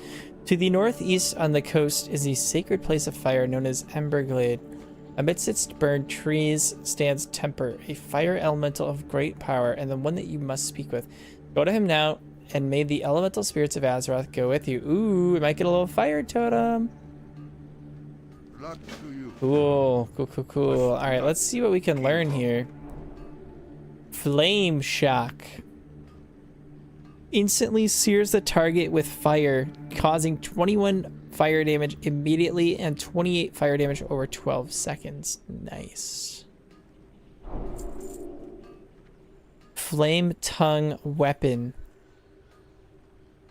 To the northeast on the coast is the sacred place of fire known as Emberglade. Amidst its burned trees stands Temper, a fire elemental of great power, and the one that you must speak with. Go to him now, and may the elemental spirits of Azeroth go with you. Ooh, we might get a little fire totem. Luck to you. Cool. All right, let's see what we can learn here. Flame Shock. Instantly sears the target with fire, causing 21 fire damage immediately and 28 fire damage over 12 seconds. Nice. Flame Tongue Weapon.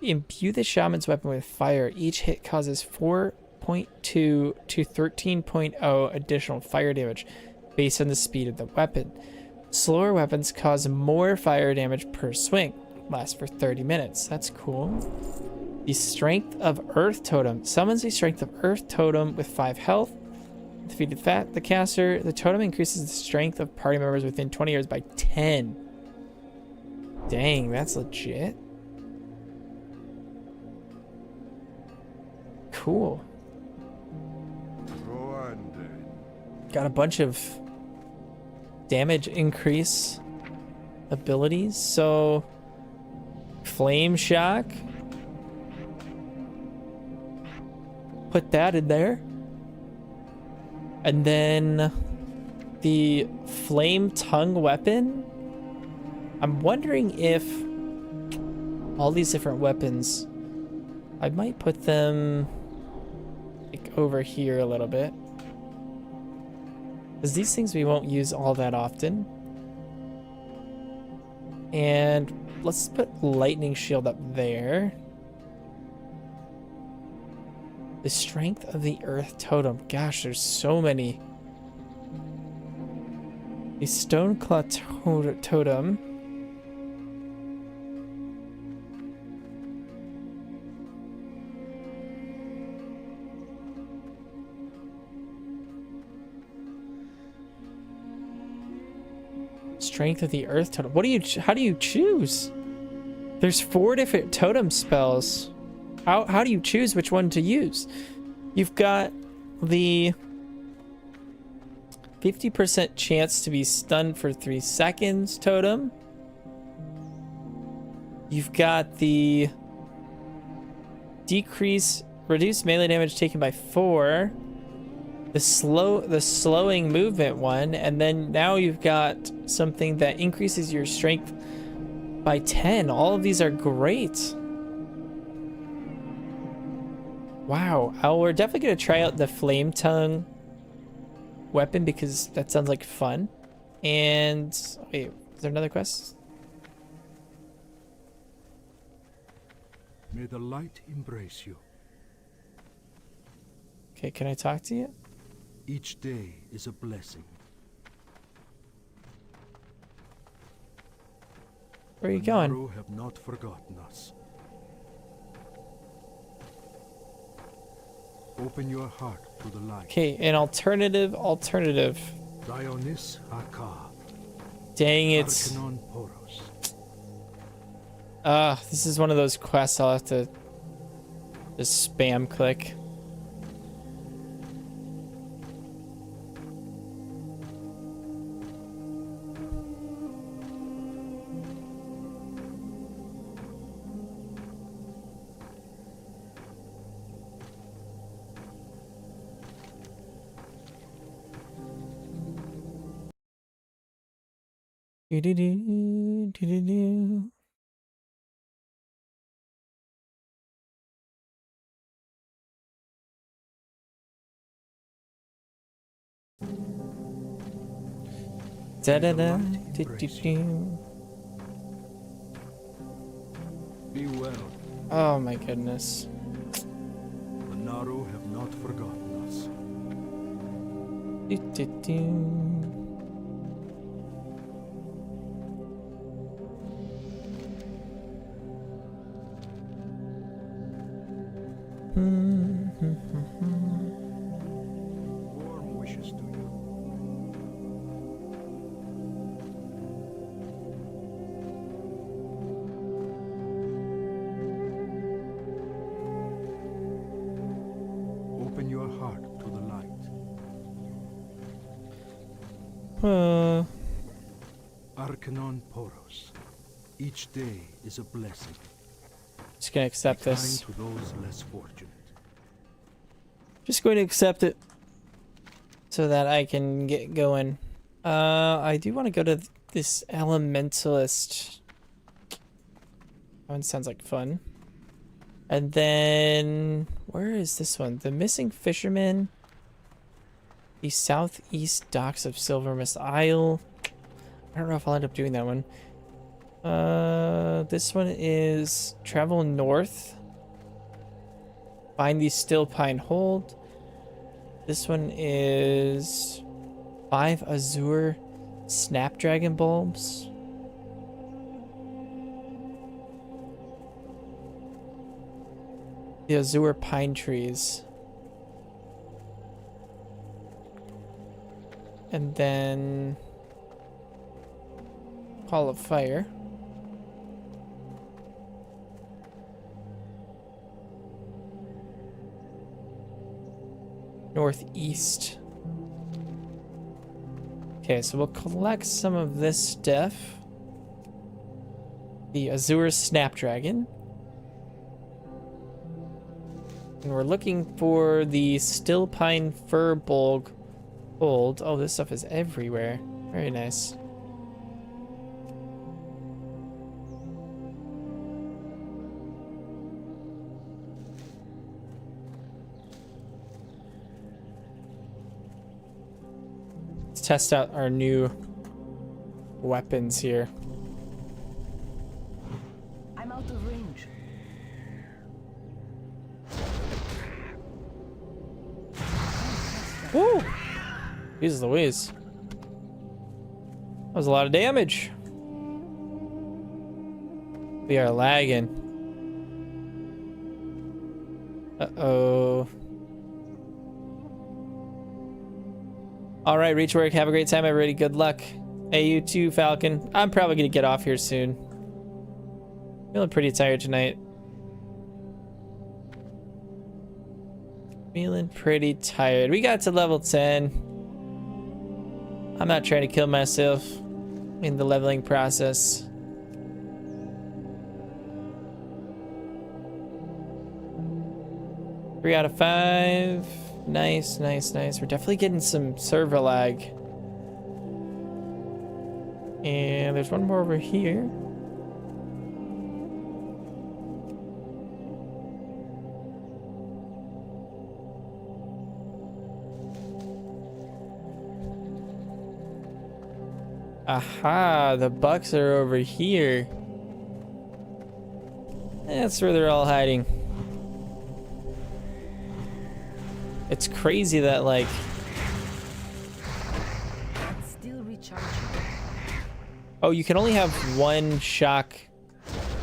Imbue the shaman's weapon with fire. Each hit causes 4.2 to 13.0 additional fire damage based on the speed of the weapon. Slower weapons cause more fire damage per swing. Lasts for 30 minutes. That's cool. The Strength of Earth Totem. Summons the Strength of Earth Totem with 5 health. Defeated the caster. The totem increases the strength of party members within 20 yards by 10. Dang, that's legit. Cool. Got a bunch of damage increase abilities. So, Flame Shock. Put that in there. And then the Flame Tongue Weapon. I'm wondering if all these different weapons, I might put them like over here a little bit. Because these things we won't use all that often. And let's put Lightning Shield up there. The Strength of the Earth Totem. Gosh, there's so many. The Stoneclaw Totem. Strength of the Earth Totem. What do you? How do you choose? There's 4 different totem spells. How do you choose which one to use? You've got the 50% chance to be stunned for 3 seconds totem. You've got the reduce melee damage taken by 4. The slowing movement one, and then now you've got something that increases your strength by 10. All of these are great. Wow. We're definitely going to try out the Flame Tongue weapon because that sounds like fun. And wait, is there another quest? May the light embrace you. Okay, can I talk to you? Each day is a blessing. Where are you The going? Naru have not forgotten us. Open your heart to the light. Okay, an alternative. Dionis Aka. Dang it. Arcanon Poros. This is one of those quests I'll have to just spam click. Do-do-do. Da-da-da. Do-do-do. Be well. Oh my goodness. The Naru have not forgotten us. Do-do-do. Warm wishes to you. Open your heart to the light. Arcanon Poros. Each day is a blessing. Just gonna accept Kind this. to those less fortunate. Just going to accept it so that I can get going. I do want to go to this elementalist. That one sounds like fun. And then where is this one? The missing fisherman. The southeast docks of Silver Mist Isle. I don't know if I'll end up doing that one. This one is travel north. Find the Still Pine Hold. This one is 5 Azure Snapdragon Bulbs. The Azure Pine Trees. And then Hall of Fire. Northeast. Okay, so we'll collect some of this stuff. The Azure Snapdragon. And we're looking for the Still Pine Fir Bulb Hold. Oh, this stuff is everywhere. Very nice. Test out our new weapons here. I'm out of range. Woo! Jesus Louise. That was a lot of damage. We are lagging. Uh-oh. All right, reach work. Have a great time, everybody. Good luck. Hey, you too, Falcon. I'm probably going to get off here soon. Feeling pretty tired tonight. Feeling pretty tired. We got to level 10. I'm not trying to kill myself in the leveling process. Three out of 5. Nice, nice, nice. We're definitely getting some server lag. And there's one more over here. Aha, the bucks are over here. That's where they're all hiding. It's crazy that, like... Still recharging. Oh, you can only have one shock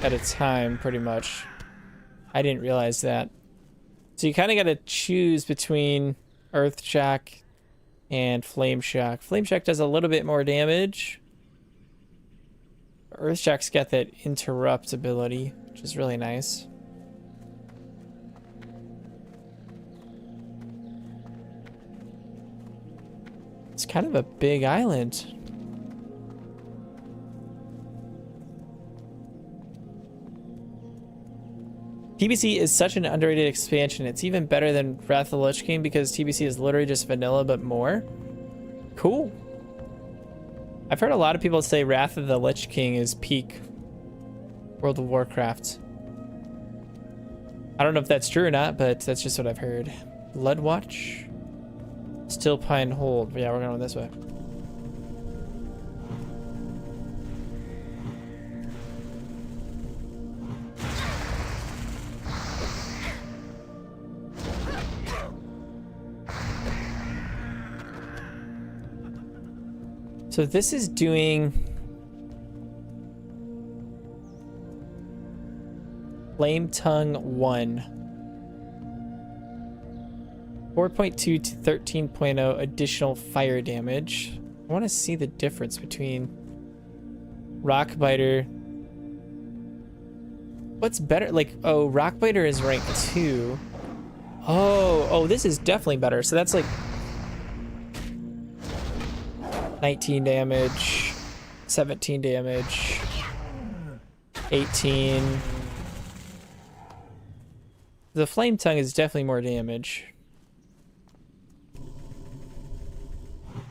at a time, pretty much. I didn't realize that. So you kind of got to choose between Earth Shock and Flame Shock. Flame Shock does a little bit more damage. Earth Shock's got that interrupt ability, which is really nice. It's kind of a big island. TBC is such an underrated expansion. It's even better than Wrath of the Lich King because TBC is literally just vanilla but more. Cool. I've heard a lot of people say Wrath of the Lich King is peak World of Warcraft. I don't know if that's true or not, but that's just what I've heard. Bloodwatch. Still Pine Hold. Yeah, we're going this way. So this is doing Flame Tongue 1. 4.2 to 13.0 additional fire damage. I want to see the difference between Rockbiter. What's better? Like, oh, Rockbiter is rank 2. Oh, this is definitely better. So that's like 19 damage, 17 damage, 18. The Flame Tongue is definitely more damage.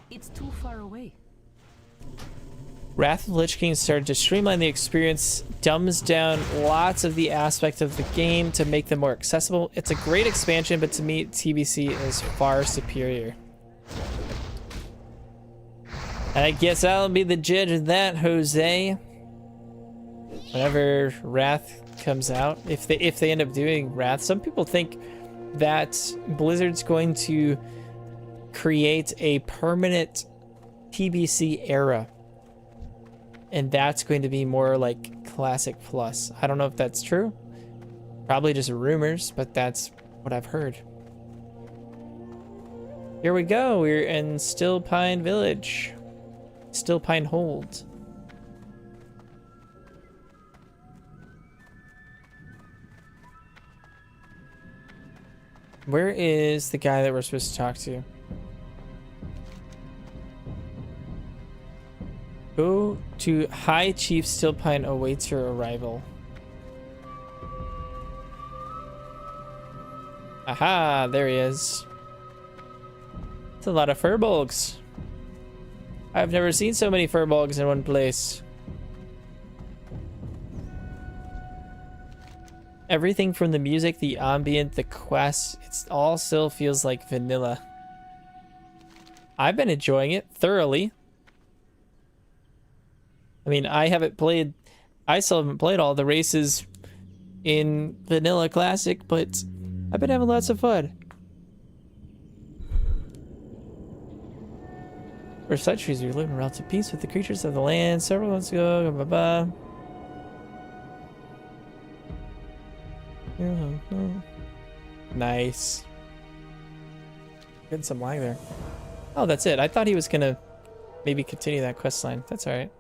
It's too far away. Wrath of the Lich King started to streamline the experience, dumbs down lots of the aspects of the game to make them more accessible. It's a great expansion, but to me, TBC is far superior. And I guess I'll be the judge of that, Jose. Whenever Wrath comes out, if they end up doing Wrath, some people think that Blizzard's going to create a permanent TBC era. And that's going to be more like Classic Plus. I don't know if that's true. Probably just rumors, but that's what I've heard. Here we go. We're in Still Pine Village. Still Pine Hold. Where is the guy that we're supposed to talk to? Go to High Chief Stillpine awaits your arrival. Aha, there he is. It's a lot of furbolgs. I've never seen so many furbolgs in one place. Everything from the music, the ambient, the quest, it all still feels like vanilla. I've been enjoying it thoroughly. I mean, I still haven't played all the races in Vanilla Classic, but I've been having lots of fun. For centuries, we lived in relative peace with the creatures of the land. Several months ago, blah, blah, blah. Nice. Getting some lag there. Oh, that's it. I thought he was gonna maybe continue that quest line. That's all right.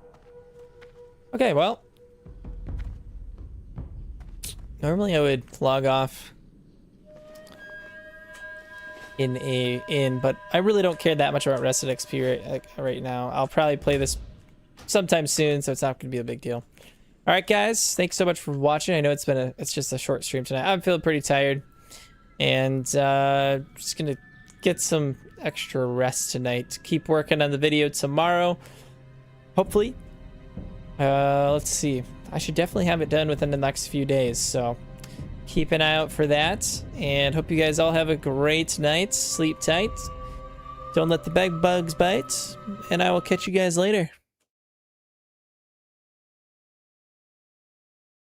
Okay, well, normally I would log off but I really don't care that much about Rested XP right now. I'll probably play this sometime soon, so it's not going to be a big deal. All right, guys, thanks so much for watching. I know it's just a short stream tonight. I'm feeling pretty tired, and just gonna get some extra rest tonight. Keep working on the video tomorrow, hopefully. Let's see. I should definitely have it done within the next few days, so keep an eye out for that. And hope you guys all have a great night. Sleep tight. Don't let the bed bugs bite. And I will catch you guys later.